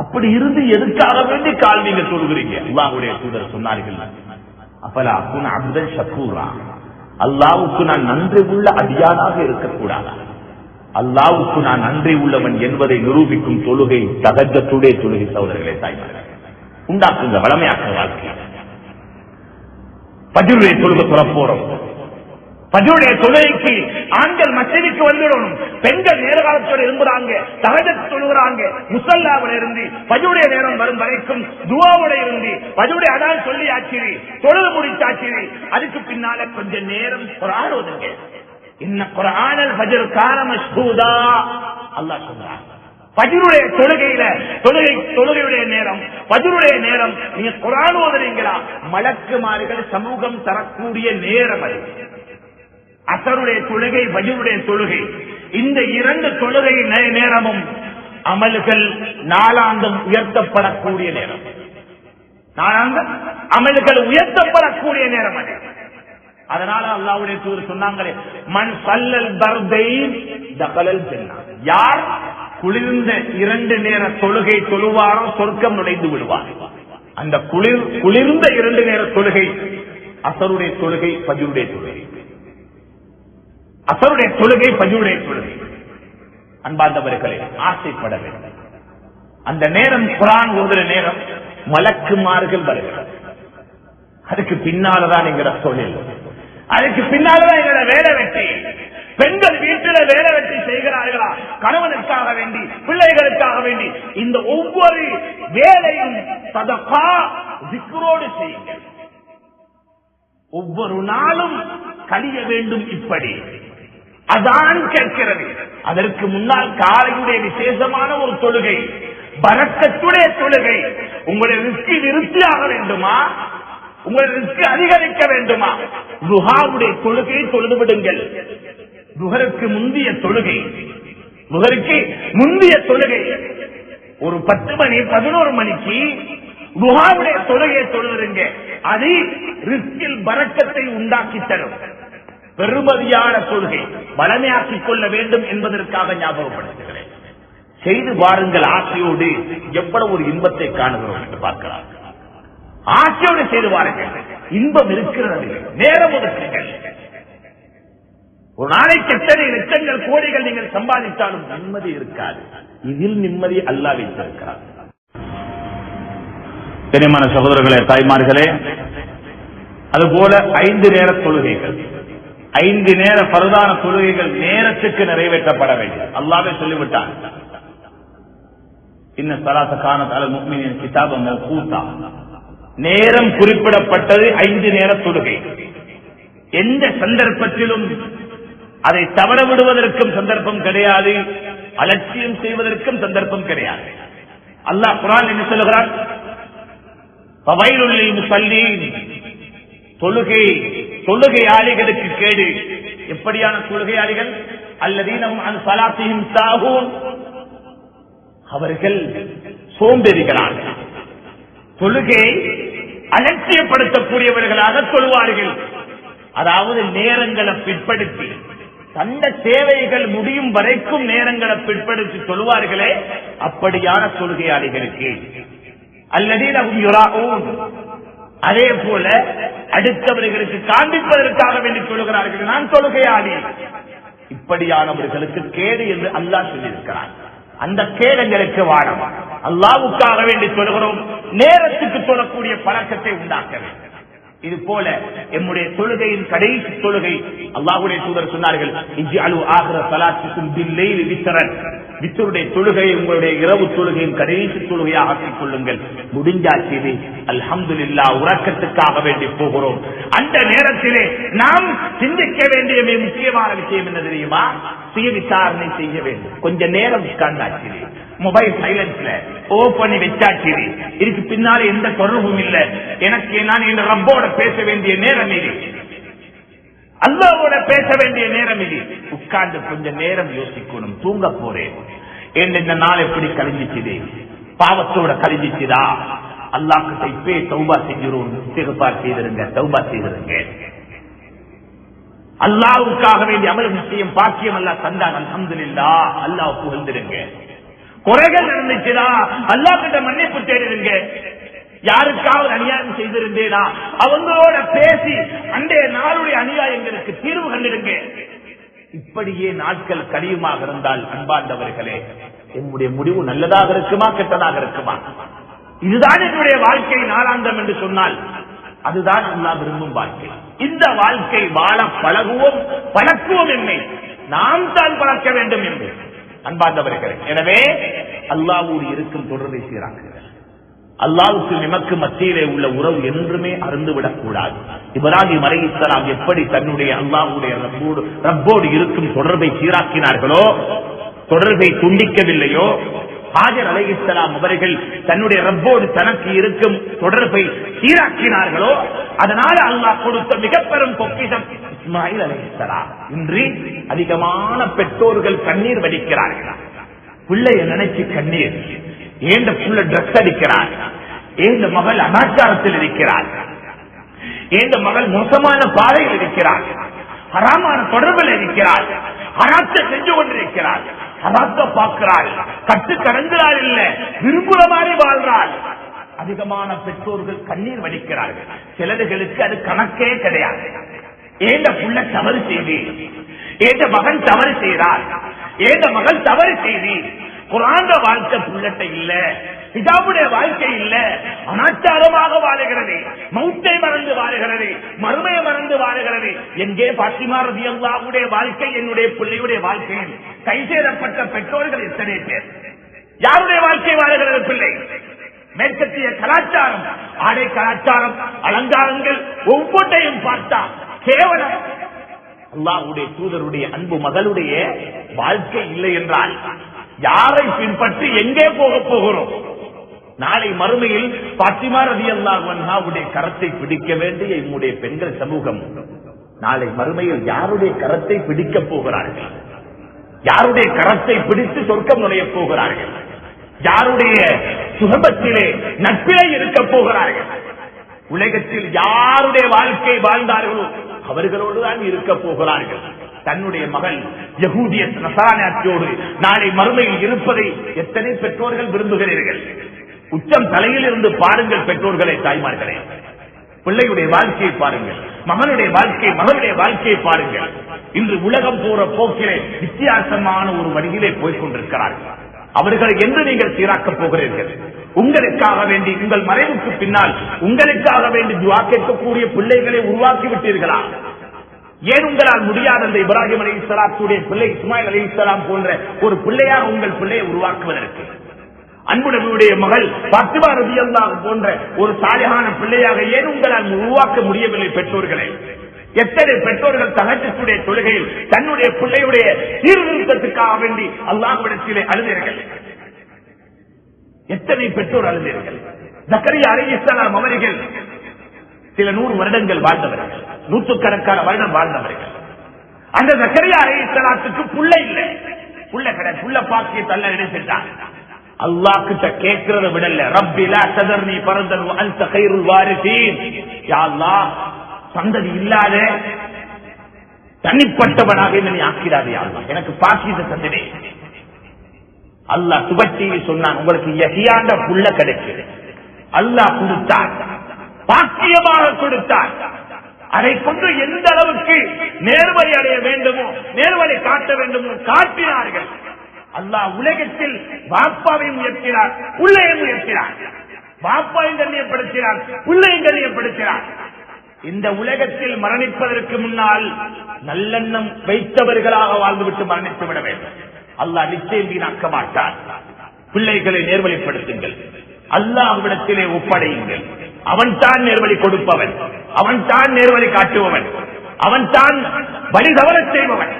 அப்படி இருந்து எதுக்காக வேண்டி கால் நீங்க தொழுகிறீங்க? அல்லாஹ்வுடைய தூதர் சொன்னார்கள், அப்பலா அகுன அப்தன் ஷக்கூரா, அல்லாஹ்வுக்கு நான் நன்றி உள்ள அடியானாக இருக்கக்கூடாதா? அல்லாஹ்வுக்கு நான் நன்றி உள்ளவன் என்பதை நிரூபிக்கும் தொழுகை தஹஜ்ஜுடைய தொழுகை. சகோதரர்களே, தாய்மார்களே, உண்டாக்குங்க, வளமையாக்க வாழ்க்கை. ஃபஜ்ருடைய தொழுகை புறப்போறோம். ஃபஜ்ருடைய தொழுகைக்கு ஆண்கள் மஸ்ஜிதுக்கு வந்துடணும். பெண்கள் நேர காலத்தோடு இருந்துறாங்க, தஹஜ்ஜுத் தொழுகிறாங்க. முஸல்லாவில் இருந்து ஃபஜ்ருடைய நேரம் வரும் வரைக்கும் துஆவோட இருந்து ஃபஜ்ருடைய அதான் சொல்லி ஆச்சிரி, தொழுது முடிச்சாச்சி. அதுக்கு பின்னால கொஞ்ச நேரம் குர்ஆன் ஓதுங்க. இன்ன குர்ஆனல் ஃபஜ்ர் கான மஷ்ஹூதா அல்லாஹ் சொல்றான். ஃபஜ்ருடைய தொழுகையில தொழுகையுடைய நேரம், ஃபஜ்ருடைய நேரம் நீங்க குர்ஆன் ஓதுறீங்களா, மலக்குமார்கள் சமூகம் தரக்கூடிய நேரம் அது. அஸருடைய தொழுகை, ஃபஜ்ருடைய தொழுகை, இந்த இரண்டு தொழுகை நேரமும் அமல்கள் நாளாந்தம் உயர்த்தப்படக்கூடிய நேரம். நாளாந்தம் அமல்கள் உயர்த்தப்படக்கூடிய நேரம் அது. அதனால அல்லாஹ்வுடைய தூதர் சொன்னாங்களே, மன் ஸல்லல் பர்தைன் தகலல் ஜன்னah. யார் குளிர்ந்த இரண்டு நேர தொழுகை தொழுவாரோ சொர்க்கம் நுழைந்து விடுவார். அந்த குளிர்ந்த இரண்டு நேர தொழுகை அஸருடைய தொழுகை, ஃபஜ்ருடைய தொழுகை. அஸருடைய தொழுகை, ஃபஜ்ருடைய தொழுகை. அன்பார்ந்தவர்களே, ஆசைப்பட வேண்டும். அந்த நேரம் குர்ஆன் ஓதுற நேரம், மலக்குமார்கள் வருகிறார். அதுக்கு பின்னாலதான் எங்கட தொழில், அதுக்கு பின்னாலதான் எங்கட வேலை வெட்டி. பெண்கள் வீட்டில வேலை வெட்டி செய்கிறார்களா, கணவனுக்காக வேண்டி, பிள்ளைகளுக்காக வேண்டி, இந்த ஒவ்வொரு வேலையும் சதகா திக்ரோடு செய்யுங்கள். ஒவ்வொரு நாளும் கழிய வேண்டும். இப்படி அதான் கேட்கிறது. அதற்கு முன்னால் காலையுடைய விசேஷமான ஒரு தொழுகை, பரக்கத்துடைய தொழுகை. உங்களுடைய ரிஸ்க் விருத்தியாக வேண்டுமா, உங்களுடைய ரிஸ்க் அதிகரிக்க வேண்டுமா, துஹாவுடைய தொழுகையை தொழுது விடுங்கள். துஹருக்கு முந்திய தொழுகை, துஹருக்கு முந்திய தொழுகை ஒரு 10 மணி 11 மணிக்கு துஹாவுடைய தொழுகையை தொழுதுங்க. அது ரிஸ்கில் பரக்கத்தை உண்டாக்கி தரும். பெருமதியான தொழுகை வளமையாக்கிக் கொள்ள வேண்டும் என்பதற்காக ஞாபகப்படுத்துகிறேன். செய்து பாருங்கள் ஆசையோடு. எவ்வளவு ஒரு இன்பத்தை காணுகிறோம் என்று பார்க்கலாம். ஆசையோடு செய்து பாருங்கள். இன்பம் இருக்கிறது. நேரம் ஒதுக்குங்கள். ஒரு நாளைக்கு எத்தனை லட்சங்கள் கோடிகள் நீங்கள் சம்பாதித்தாலும் நிம்மதி இருக்காது. இதில் நிம்மதி அல்லாஹ் வைத்திருக்கிறார். கனிமான சகோதரர்களே, தாய்மார்களே, அதுபோல 5 நேர தொழுகைகள், 5 நேர பரதான தொழுகைகள் நேரத்துக்கு நிறைவேற்றப்பட வேண்டும். அல்லாஹ்வே சொல்லிவிட்டான், இன்ன ஸலாத்த கானத் அலல் முஃமினீன கிதாபன் மவ்கூதா. நேரம் குறிப்பிடப்பட்டது 5 நேர தொழுகை. எந்த சந்தர்ப்பத்திலும் அதை தவற விடுவதற்கும் சந்தர்ப்பம் கிடையாது, அலட்சியம் செய்வதற்கும் சந்தர்ப்பம் கிடையாது. அல்லாஹ் குர்ஆன் என்ன சொல்கிறான், ஃபவைலுல் லில் முஸல்லீன். தொழுகையாளிகளுக்கு கேடு. எப்படியான தொழுகையாளிகள்? அல்லதீன ஹும் அன் ஸலாத்திஹிம் சாஹூன். அவர்கள் சோம்பேறிகளாக, தொழுகை அலட்சியப்படுத்தக்கூடியவர்களாக தொழுவார்கள். அதாவது நேரங்களை பிற்படுத்தி, தந்த தேவைகள் முடியும் வரைக்கும் நேரங்களை பிற்படுத்தி தொழுவார்களே, அப்படியான தொழுகையாளிகளுக்கு. அல்லதீன ஹும் யுராஊன். அதே போல அடுத்தவர்களுக்கு காண்பிப்பதற்காக வேண்டி தொழுகிறார்கள், நான் தொழுகையாளி. இப்படியானவர்களுக்கு கேடு என்று அல்லாஹ் சொல்லியிருக்கிறார். அந்த கேடுங்களுக்கு வாழும். அல்லாஹ்வுக்காக வேண்டி தொழுகிறோம், நேரத்துக்கு தொழக்கூடிய பழக்கத்தை உண்டாக்க வேண்டும். இது போல எம்முடைய தொழுகையின் கடைசி தொழுகை, அல்லாஹ்வுடைய தூதர் சொன்னார்கள், இஜ்அலு ஆகிர ஸலாத்திக்கும் பில்லைலி வித்ரன். வித்ருடைய தொழுகையை உங்களுடைய இரவு தொழுகையின் கடைசி தொழுகையாக ஆக்கிக் கொள்ளுங்கள். முடிஞ்சாச்சு, அல்ஹம்துலில்லாஹ், உறக்கத்துக்காக வேண்டி போகிறோம். அந்த நேரத்திலே நாம் சிந்திக்க வேண்டிய மிக முக்கியமான விஷயம் என்ன தெரியுமா? சுய விசாரணை செய்ய வேண்டும். கொஞ்ச நேரம் உட்கார்ந்தாச்சு, மொபைல் சைலன்ஸ்ல ஓபன் வச்சாச்சு, இதுக்கு பின்னால எந்த தொடர்பும் இல்லை, எனக்கு நான் என் ரப்போட பேச வேண்டிய நேரம் இது, அல்லாஹ்வோட பேச வேண்டிய நேரம் இது. உட்கார்ந்து கொஞ்ச நேரம் யோசிக்கணும். தூங்க போறேன், இந்த நாள் எப்படி கழிஞ்சிச்சுது, பாவத்தோட கழிஞ்சிச்சுதா, அல்லாஹ் கிட்ட இப்பே தௌபா செஞ்சிரும், இஸ்திக்பார் செய்திருங்க, தௌபா செய்திருங்க. அல்லாஹ்வுக்காக வேண்டிய அமல் நிச்சயம் பாக்கியம் அல்லாஹ் தந்தான், அல்ஹம்துலில்லாஹ், அல்லாஹ் புகழ்ந்திருங்க. குறைகள் இருந்துச்சுதா அல்லாஹ் கிட்ட மன்னிப்பு தேடுங்க. யாருக்காவது அநியாயம் செய்திருந்தேனா அவங்களோட பேசி அன்றைய நாளுடைய அநியாயங்களுக்கு தீர்வு கண்டிருங்க. இப்படியே நாட்கள் கடியுமாக இருந்தால் அன்பார்ந்தவர்களே, என்னுடைய முடிவு நல்லதாக இருக்குமா கெட்டதாக இருக்குமா? இதுதான் என்னுடைய வாழ்க்கை நாளாந்தம் என்று சொன்னால் அதுதான் அல்லாஹ் விரும்பும் வாழ்க்கை. இந்த வாழ்க்கை வாழ பழக்குவோம் என்னை நாம் தான் பழக்க வேண்டும் என்று அன்பார்ந்தவர்களே. எனவே அல்லாஹ்வோடு இருக்கும் தொடர்பை சீராக்குங்கள். அல்லாஹ்வுக்கு நமக்கு மத்தியிலே உள்ள உறவு என்றுமே அருந்துவிடக் கூடாது. இப்ராஹிம் அலைஹிஸ்ஸலாம் எப்படி தன்னுடைய அல்லாஹ்வுடைய ரப்போடு இருக்கும் தொடர்பை சீராக்கினார்களோ, தொடர்பை துண்டிக்கவில்லையோ, ஹாஜர் அலைஹிஸ்ஸலாம் அவர்கள் தன்னுடைய ரப்போடு தனக்கு இருக்கும் தொடர்பை சீராக்கினார்களோ, அதனால அல்லாஹ் கொடுத்த மிக பெரும் பொக்கிஷம் இஸ்மாயில் அலைஹிஸ்ஸலாம். இன்று அதிகமான பெற்றோர்கள் கண்ணீர் வடிக்கிறார்கள். பிள்ளைய நினைச்சு கண்ணீர். ஏந்த புள்ள ட்ரெஸ் அடிக்கிறார், ஏந்த மகள் அனாச்சாரத்தில் இருக்கிறார், ஏந்த மகள் மோசமான பாதையில் இருக்கிறார், ஹராமான தொடர்பில் இருக்கிறார், ஹராத்தை செஞ்சு கொண்டிருக்கிறார், ஹராத்தை பார்க்கிறாள், கட்டு கடந்துறாள், இல்ல விரும்புற மாதிரி வாழ்றாள். அதிகமான பெற்றோர்கள் கண்ணீர் வடிக்கிறார்கள். சிலர்களுக்கு அது கணக்கே கிடையாது. ஏந்த புள்ள தவறு செய்தி, ஏந்த மகன் தவறு செய்தார், ஏந்த மகள் தவறு செய்தி, குரான் வாழ்க்கை புள்ளட்டை இல்ல, ஹிஜாபுடைய வாழ்க்கை இல்ல, அனாச்சாரமாக வாழுகிறது, மௌத்தை மறந்து வாழுகிறது, மறுமையை மறந்து வாழுகிறது. எங்கே பாத்திமா ரலியல்லாஹுடைய வாழ்க்கை, என்னுடைய பிள்ளையுடைய வாழ்க்கையில் கை சேரப்பட்ட பெற்றோர்கள் எத்தனை பேர்? யாருடைய வாழ்க்கை வாழுகிறது பிள்ளை? மேற்கத்திய கலாச்சாரம், ஆடை கலாச்சாரம், அலங்காரங்கள் ஒவ்வொன்றையும் பார்த்தா கேவலம். அல்லாஹ்வுடைய தூதருடைய அன்பு மகளுடைய வாழ்க்கை இல்லை என்றால் யாரை பின்பற்றி எங்கே போக போகிறோம்? நாளை மறுமையில் பாத்திமா ரலியல்லாஹு அன்ஹாவுடைய கரத்தை பிடிக்க வேண்டிய நம்முடைய பெண்கள் சமூகம் நாளை மறுமையில் யாருடைய கரத்தை பிடிக்க போகிறார்கள்? யாருடைய கரத்தை பிடித்து சொர்க்கம் நுழைய போகிறார்கள்? யாருடைய சுகபத்திலே நட்பிலே இருக்க போகிறார்கள்? உலகத்தில் யாருடைய வாழ்க்கை வாழ்ந்தார்களோ அவர்களோடுதான் இருக்க போகிறார்கள். தன்னுடைய மகள் யகூதிய நசாராணியோடு நாளை மறுமையில் இருப்பதை எத்தனை பெற்றோர்கள் விரும்புகிறீர்கள்? உச்சம் தலையில் இருந்து பாருங்கள் பெற்றோர்களை, தாய்மார்களே. பிள்ளையுடைய வாழ்க்கையை பாருங்கள், மகனுடைய வாழ்க்கை, மகளுடைய வாழ்க்கையை பாருங்கள். இன்று உலகம் போற போக்கிலே வித்தியாசமான ஒரு வழியிலே போய்கொண்டிருக்கிறார்கள். அவர்களை என்று நீங்கள் சீராக்கப் போகிறீர்கள்? உங்களுக்காக வேண்டி, உங்கள் மறைவுக்கு பின்னால் உங்களுக்காக வேண்டி துஆ கேட்கக்கூடிய பிள்ளைகளை உருவாக்கி விட்டீர்களா? ஏன் உங்களால் முடியாத அந்த இப்ராஹிம் அலைஹிஸ்ஸலாத்துடைய பிள்ளை இஸ்மாயில் அலைஹிஸ்ஸலாம் போன்ற ஒரு பிள்ளையாக உங்கள் பிள்ளையை உருவாக்குவதற்கு, அன்பு நபியுடைய மகள் பாத்திமா ரலியல்லாஹு போன்ற ஒரு சாலிஹான பிள்ளையாக ஏன் உங்களால் உருவாக்க முடியவில்லை? பெற்றோர்களை, எத்தனை பெற்றோர்கள் தஹஜ்ஜுடைய தொழுகையில் தன்னுடைய பிள்ளையுடைய சீர்திருத்தத்துக்காக வேண்டி அல்லாஹ்விடத்திலே அழுதீர்கள்? எத்தனை பெற்றோர் அழுதீர்கள்? ஜக்கரியா அலைஹிஸ்ஸலாம் அவர்கள் சில 100 வருடங்கள் வாழ்ந்தவர்கள், நூற்றுக்கணக்கான வருடம் வாழ்ந்தவர்கள். அந்த ஜக்கரியா அலைஹிஸ்ஸலாத்துக்கு புள்ள இல்ல, புள்ள பாக்கியத்தை அல்லாஹ் எடுத்துட்டான். அல்லாஹ் கிட்ட கேட்கிறத விடல, ரப்பி லா ததர்னி ஃபர்தன் வ அன்த கைருல் வாரிசீன். யா அல்லாஹ், சந்ததி இல்லாத தனிப்பட்டவனாக என்னை ஆக்கிடாதே யா அல்லாஹ், எனக்கு பாக்கியத்தை தந்ததே. அல்லாஹ் சுபத்தியில் சொன்னான், உங்களுக்கு யஹ்யாண்ட புள்ள கிடைக்குது. அல்லாஹ் கொடுத்தார், பாக்கியமாக கொடுத்தார். அதை கொண்டு எந்த அளவுக்கு நேர்வழி அடைய வேண்டுமோ, நேர்வழி காட்ட வேண்டுமோ காட்டினார்கள். அல்லாஹ் உலகத்தில் பாப்பாவையும் உயர்த்தினார், பிள்ளையும் உயர்த்தினார். பாப்பாவையும் கண்ணியப்படுத்தினார், பிள்ளையும் கண்ணியப்படுத்தினார். இந்த உலகத்தில் மரணிப்பதற்கு முன்னால் நல்லெண்ணம் வைத்தவர்களாக வாழ்ந்துவிட்டு மரணித்து விட வேண்டும். அல்லாஹ் நிச்சயம் வீணாக்க மாட்டார். பிள்ளைகளை நேர்வழிப்படுத்துங்கள், அல்லாஹ்விடத்திலே ஒப்படையுங்கள். அவன் தான் நேர்வழி கொடுப்பவன், அவன் தான் நேர்வழி காட்டுபவன், அவன் தான் வழி தவற செய்பவன்.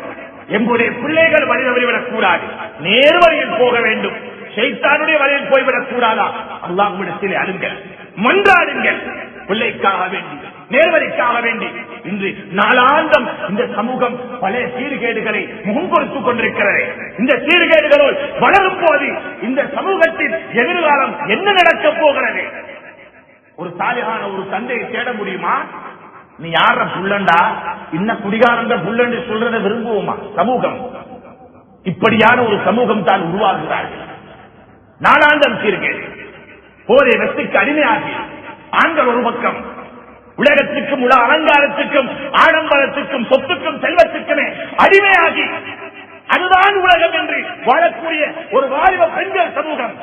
எங்களுடைய பிள்ளைகள் வழி தவறிவிடக் கூடாது, நேர்வழியில் போக வேண்டும். ஷைத்தானுடைய வழியில் போய்விடக் கூடாதா? அல்லாஹ்விடத்திலே அழுங்கள், மன்றாடுங்கள், பிள்ளைக்காக வேண்டி, நேர்வழிக்காக வேண்டி. இன்று நாளாந்தம் இந்த சமூகம் பல சீர்கேடுகளை முகம் கொடுத்துக் கொண்டிருக்கிறது. இந்த சீர்கேடுகளோடு வளரும் போது இந்த சமூகத்தின் எதிர்காலம் என்ன நடக்கப் போகிறது? ஒரு சாலிகான ஒரு தந்தையை தேட முடியுமா? நீ யார புள்ளண்டா, இன்ன குடிகாரந்த புள்ளண்டு சொல்றதை விரும்புவோமா? சமூகம் இப்படியான ஒரு சமூகம் தான் உருவாகிறார்கள். நாளாந்தம் சீர்கேடு, போதை வெற்றிக்கு அடிமையாகி ஆண்கள் ஒரு பக்கம், உலகத்துக்கும் உலக அலங்காரத்துக்கும் ஆடம்பரத்துக்கும் சொத்துக்கும் செல்வத்துக்குமே அடிமையாகி அதுதான் உலகம் என்று வாழக்கூடிய ஒரு வாலிப பெண்கள் சமூகம்.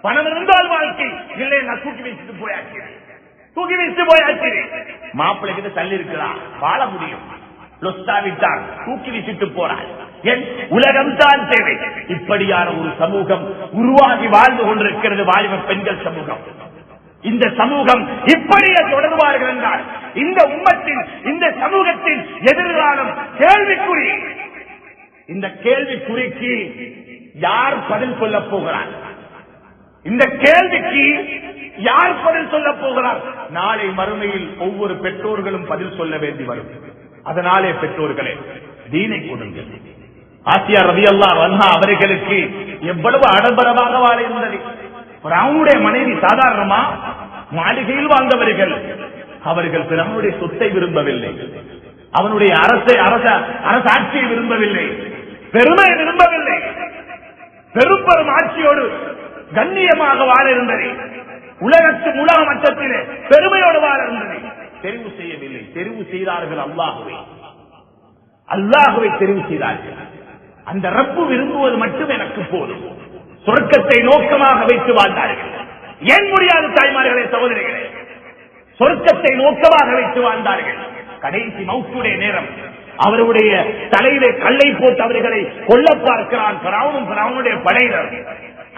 பணம் இருந்தால் வாழ்க்கை, இல்லை நான் தூக்கி வைத்து போயாச்சு. மாப்பிள்ளை கிட்ட தள்ளி இருக்கிறான், வாழ முடியும். லொஸ்தாவிட்டான், தூக்கி வீசிட்டு போறான். என் உலகம் தான் தேவை. இப்படியான ஒரு சமூகம் உருவாகி வாழ்ந்து கொண்டிருக்கிறது வாலிப பெண்கள் சமூகம். இந்த சமூகம் இப்படியே தொடர்வார்கள் என்றால் இந்த உம்மத்தின் இந்த சமூகத்தின் எதிர்காலம் கேள்விக்குறி. இந்த கேள்விக்குறிக்கு யார் பதில் சொல்ல போகிறார்? இந்த கேள்விக்கு யார் பதில் சொல்ல போகிறார்? நாளை மறுமையில் ஒவ்வொரு பெற்றோர்களும் பதில் சொல்ல வேண்டி வரும். அதனாலே பெற்றோர்களே, தீனை கொடுங்கள். ஆசியா ரலியல்லாஹு அன்ஹா அவர்களுக்கு எவ்வளவு ஆடம்பரமாக வாழ இருந்தது. அவனுடைய மனைவி சாதாரணமா மாளிகையில் வாழ்ந்தவர்கள். அவர்கள் பிறனுடைய சொத்தை விரும்பவில்லை, அவனுடைய அரசாட்சியை விரும்பவில்லை, பெருமை விரும்பவில்லை. பெரும் ஆட்சியோடு கண்ணியமாக வாழ இருந்தது. உலக மட்டத்திலே பெருமையோடு வாழ இருந்தது. தெரிவு செய்யவில்லை, தெரிவு செய்தார்கள் அல்லாஹுவை தெரிவு செய்தார்கள். அந்த ரப்பு விரும்புவது மட்டும் எனக்கு போதும். சொர்க்கத்தை நோக்கமாக வைத்து வாழ்ந்தார்கள். ஏன் முடியாது தாய்மார்களே, சகோதரிகளே? சொர்க்கத்தை நோக்கமாக வைத்து வாழ்ந்தார்கள். கடைசி மௌத்துடைய நேரம் அவருடைய தலையிலே கல்லை போட்டு அவர்களை கொல்ல பார்க்கிறான் பிராவுனுடைய படையினர்.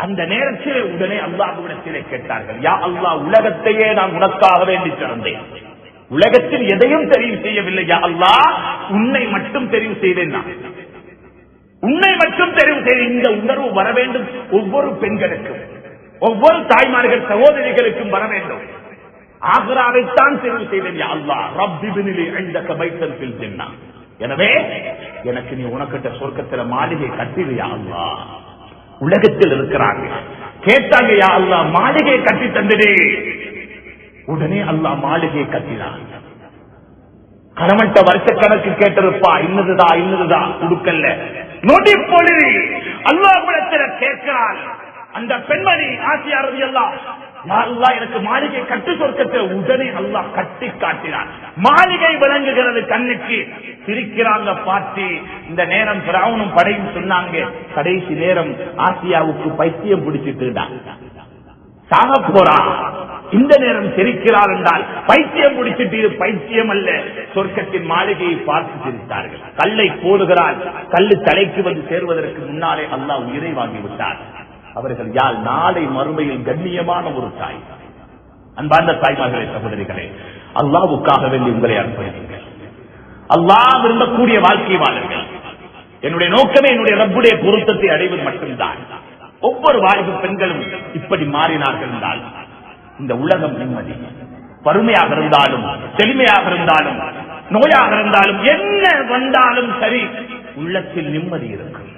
அந்த நேரத்திலே உடனே அல்லாஹ்விடத்திலே கேட்டார்கள், யா அல்லாஹ், உலகத்தையே நான் உனக்காக வேண்டி திறந்தேன், உலகத்தில் எதையும் தெரிவு செய்யவில்லை. யா அல்லாஹ், உன்னை மட்டும் தெரிவு செய்தேன், நான் உன்னை மட்டும் தெரிவு செய்த. இந்த உணர்வு வர வேண்டும் ஒவ்வொரு பெண்களுக்கும், ஒவ்வொரு தாய்மார்கள் சகோதரிகளுக்கும் வர வேண்டும். ஆக்ராவைத்தான் தெரிவு செய்தேன். யா அல்லாஹ், ரப்பி பினிலி இந்தக பைத்தன் ஃபில் ஜன்னah. எனவே எனக்கு நீ உனக்கிட்ட சொர்க்கத்துல மாளிகை கட்டிடு யா அல்லாஹ். உலகத்தில் இருக்கிறாங்க, கேட்டாங்க, யா அல்லாஹ் மாளிகை கட்டி தந்துடு. உடனே அல்லாஹ் மாளிகை கட்டினான். கணவன்ட்ட வருஷ கணக்கு கேட்டிருப்பா, இன்னதுதான் கொடுக்கல. நொடி பொழுது அல்லாஹ்விடத்தில் கேட்கிறான். அந்த பெண்மணி ஆசியா ரலியல்லாஹு அன்ஹா, எனக்கு மாளிகை கட்டு சொர்க்கத்தை. உடனே அல்லாஹ் கட்டி காட்டினான். மாளிகை விளங்குகிறது கண்ணுக்கு. சிரிக்கிறாங்க பார்த்து. இந்த நேரம் பிராவுனும் படையும் சொன்னாங்க, கடைசி நேரம் ஆசியாவுக்கு பைத்தியம் பிடிச்சிட்டுதான் சாக போறா. இந்த நேரம் சிரிக்கிறார் என்றால் பைத்தியம் பிடிச்சிட்டு, இது பைத்தியம் அல்ல. சொர்க்கத்தின் மாளிகையை பார்த்து சிரித்தார்கள். கல்லை போடுகிறார், கல்லு தலைக்கு வந்து சேருவதற்கு முன்னாலே அல்லாஹ் உயிரை வாங்கிவிட்டார். அவர்கள் யார்? நாளை மறுமையில் கண்ணியமான ஒரு தாய். அன்பார்ந்த தாய்மார்களே, சகோதரிகளே, அல்லாஹ்வுக்காக வேண்டி உங்களை அர்ப்பணிங்கள். அல்லாஹ் விரும்பக்கூடிய வாழ்க்கை வாழுங்கள். என்னுடைய நோக்கமே என்னுடைய ரப்புடைய பொருத்தத்தை அடைவது மட்டும்தான். ஒவ்வொரு வாலிப பெண்களும் இப்படி மாறினார்கள் என்றால் இந்த உலகம் நிம்மதி. வறுமையாக இருந்தாலும், செழுமையாக இருந்தாலும், நோயாக இருந்தாலும், என்ன வந்தாலும் சரி, உள்ளத்தில் நிம்மதி இருக்கும்.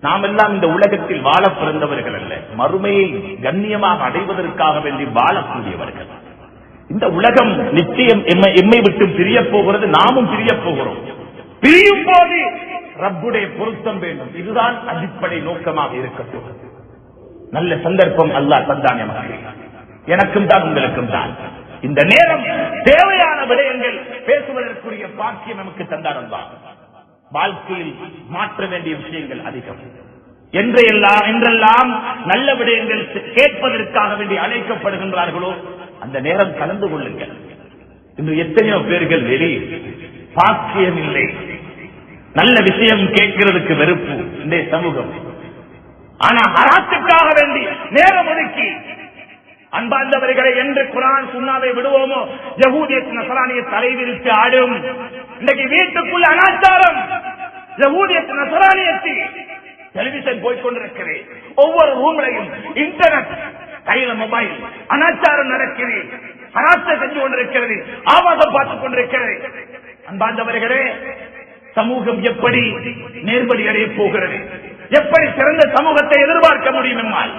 நாம் எல்லாம் இந்த உலகத்தில் வாழ பிறந்தவர்கள் அல்ல, மறுமையை கண்ணியமாக அடைவதற்காக வேண்டி வாழக்கூடியவர்கள். இந்த உலகம் நிச்சயம் எம்மை விட்டு பிரிய போகிறது, நாமும் பிரிய போகிறோம். பிரியும் போது ரப்புடைய பொருத்தம் வேண்டும். இதுதான் அடிப்படை நோக்கமாக இருக்கட்டும். நல்ல சந்தர்ப்பம் அல்லாஹ் தந்தான் நமக்கு, எனக்கும் தான் உங்களுக்கும் தான். இந்த நேரம் தேவையான விடயங்கள் பேசுவதற்குரிய பாக்கியம் நமக்கு தந்தார் அல்லாஹ். வாழ்க்கையில் மாற்ற வேண்டிய விஷயங்கள் அதிகம். என்றெல்லாம் நல்ல விடயங்கள் கேட்பதற்காக வேண்டி அழைக்கப்படுகின்றார்களோ அந்த நேரம் கலந்து கொள்ளுங்கள். இன்று எத்தனையோ பேர்கள் வெளியே பாக்கியம் இல்லை, நல்ல விஷயம் கேட்கிறதுக்கு வெறுப்பு இந்த சமூகம். ஆனா ஹராத்துக்காக வேண்டி நேரம் ஒதுக்கி, அன்பார்ந்தவர்களை என்று குர்ஆன் சுன்னாவை விடுவோமோ, யஹூதியத் நஸரானிய தலைவிரித்து ஆடும். இன்னைக்கு வீட்டுக்குள்ள அனாச்சாரம், யஹூதியத் நஸரானியத்தி டெலிவிஷன் போய்கொண்டிருக்கிறது. ஒவ்வொரு ரூம்லையும் இன்டர்நெட், கையில மொபைல், அனாச்சாரம் நடக்கிறது, ஹராத்தை செஞ்சு கொண்டிருக்கிறது, ஆபாசம் பார்த்துக் கொண்டிருக்கிறது. அன்பார்ந்தவர்களே, சமூகம் எப்படி நேர்வழி அடைய போகிறது? எப்படி சிறந்த சமூகத்தை எதிர்பார்க்க முடியும்? எம்மால்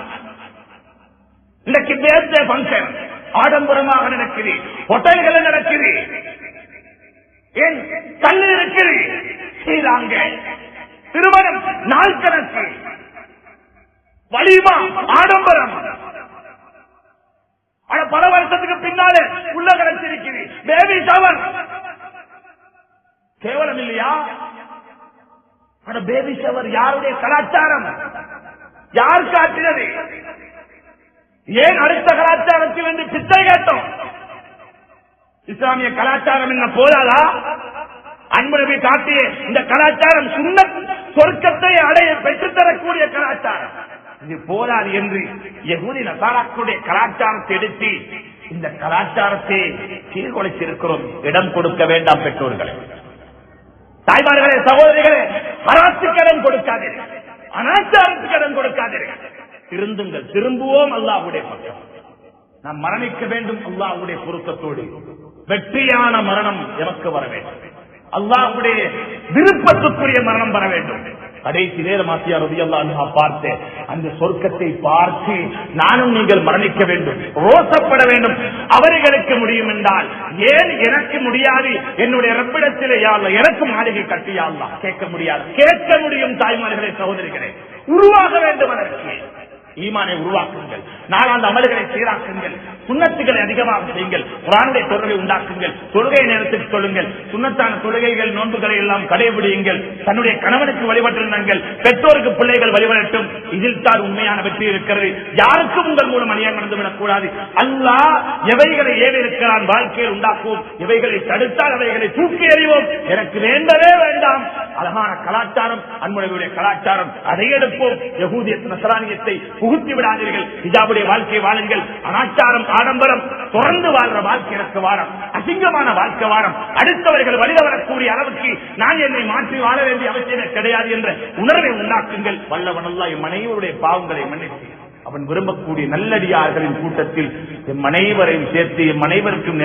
இன்றைக்கு பேர்தே பங்கன் ஆடம்பரமாக நடக்குது, ஹோட்டல்கள் நடக்குது, ஏன் கல்லு இருக்குது, செய்தாங்க திருமணம் நாள் கணக்கு, வலிமா ஆடம்பரம். பல வருஷத்துக்கு பின்னாலே உள்ள கிடைச்சிருக்கிறது. பேபி ஷவர் கேவலம் இல்லையா? பேபி ஷவர் யாருடைய கலாச்சாரம்? யார் காட்டினது? ஏன் அடுத்த கலாச்சாரத்தில் என்று பிச்சை கேட்டோம்? இஸ்லாமிய கலாச்சாரம் என்ன போதாதா? அன்பு நபி காட்டிய இந்த கலாச்சாரம் சுன்னத் சொர்க்கத்தை அடைய பெற்றுத்தரக்கூடிய கலாச்சாரம். இது போதாது என்று யஹூதி நசாராக்களுடைய கலாச்சாரத்தை எடுத்து இந்த கலாச்சாரத்தை சீர்குலைச்சிருக்கிறோம். இடம் கொடுக்க வேண்டாம் பெற்றோர்களே, தாய்மார்களே, சகோதரிகளே. ஹராத்துக்கு இடம் கொடுக்காதீர்கள், அனாச்சாரத்துக்கு இடம் கொடுக்காதீர்கள். திருந்துங்கள், திரும்புவோம் அல்லாஹ்வுடைய பக்கம். நாம் மரணிக்க வேண்டும் அல்லாஹ்வுடைய பொருத்தத்தோடு. வெற்றியான மரணம் எமக்கு வர வேண்டும், அல்லாஹ்வுடைய விருப்பத்துக்குரிய மரணம் வர வேண்டும். கடைசி நேரம் ஆசியா ரலியல்லாஹு அன்ஹா பார்த்து அந்த சொர்க்கத்தை பார்த்து நானும் நீங்கள் மரணிக்க வேண்டும், ரோசப்பட வேண்டும். அவர்களுக்கு முடியும் என்றால் ஏன் எனக்கு முடியாது? என்னுடைய ரப்பிடத்திலே யா அல்லாஹ் எனக்கு மாளிகை கட்டியா அல்லாஹ் கேட்க முடியாது? கேட்க முடியும். தாய்மார்களே, சகோதரிகளே, உருவாக வேண்டும். அதற்கு ஈமானை உருவாக்குங்கள், நாளாந்த அமல்களை சீராக்குங்கள், சுன்னத்துகளை அதிகமாக செய்யுங்கள், குர்ஆனுடைய தொழுகை உண்டாக்குங்கள், தொழுகை நேரத்துக்கு சொல்லுங்கள், சுன்னத்தான தொழுகைகள் நோன்புகளை எல்லாம் கடைபிடியுங்கள், தன்னுடைய கணவனுக்கு வழிபட்டிருந்தார்கள், பெற்றோருக்கு பிள்ளைகள் வழிபடட்டும். இதில் தான் உண்மையான வெற்றி இருக்கிறது. யாருக்கும் உங்கள் மூலம் அநியாயம் நடந்துவிடக் கூடாது. அல்லாஹ் எவைகளை ஏவி இருக்கிறான் வாழ்க்கையில் உண்டாக்குவோம், எவைகளை தடுத்தால் அவைகளை தூக்கி எறிவோம். எனக்கு வேண்டவே வேண்டாம். அழகான கலாச்சாரம் அன்புடைய கலாச்சாரம், அதை எடுப்போம். யஹூதியத் நஸ்ரானியத்தை புகுத்தி விடாதீர்கள். ஹிஜாபுடைய வாழ்க்கை வாழுங்கள். அனாச்சாரம் ஆடம்பரம் தொடர்ந்து வாழ்ற வாழ்க்கை எனக்கு வாரம், அசிங்கமான வாழ்க்கை வாரம். அடுத்தவர்கள் வழித வரக்கூடிய அளவுக்கு நான் என்னை மாற்றி வாழ வேண்டிய அவசியமே கிடையாது என்ற உணர்வை உண்டாக்குங்கள். வல்லவன் அல்லாஹ் எம் அனைவருடைய பாவங்களை மன்னித்து அவன் விரும்பக்கூடிய நல்லடியார்களின் கூட்டத்தில் எம் அனைவரையும் சேர்த்து எம் அனைவருக்கும்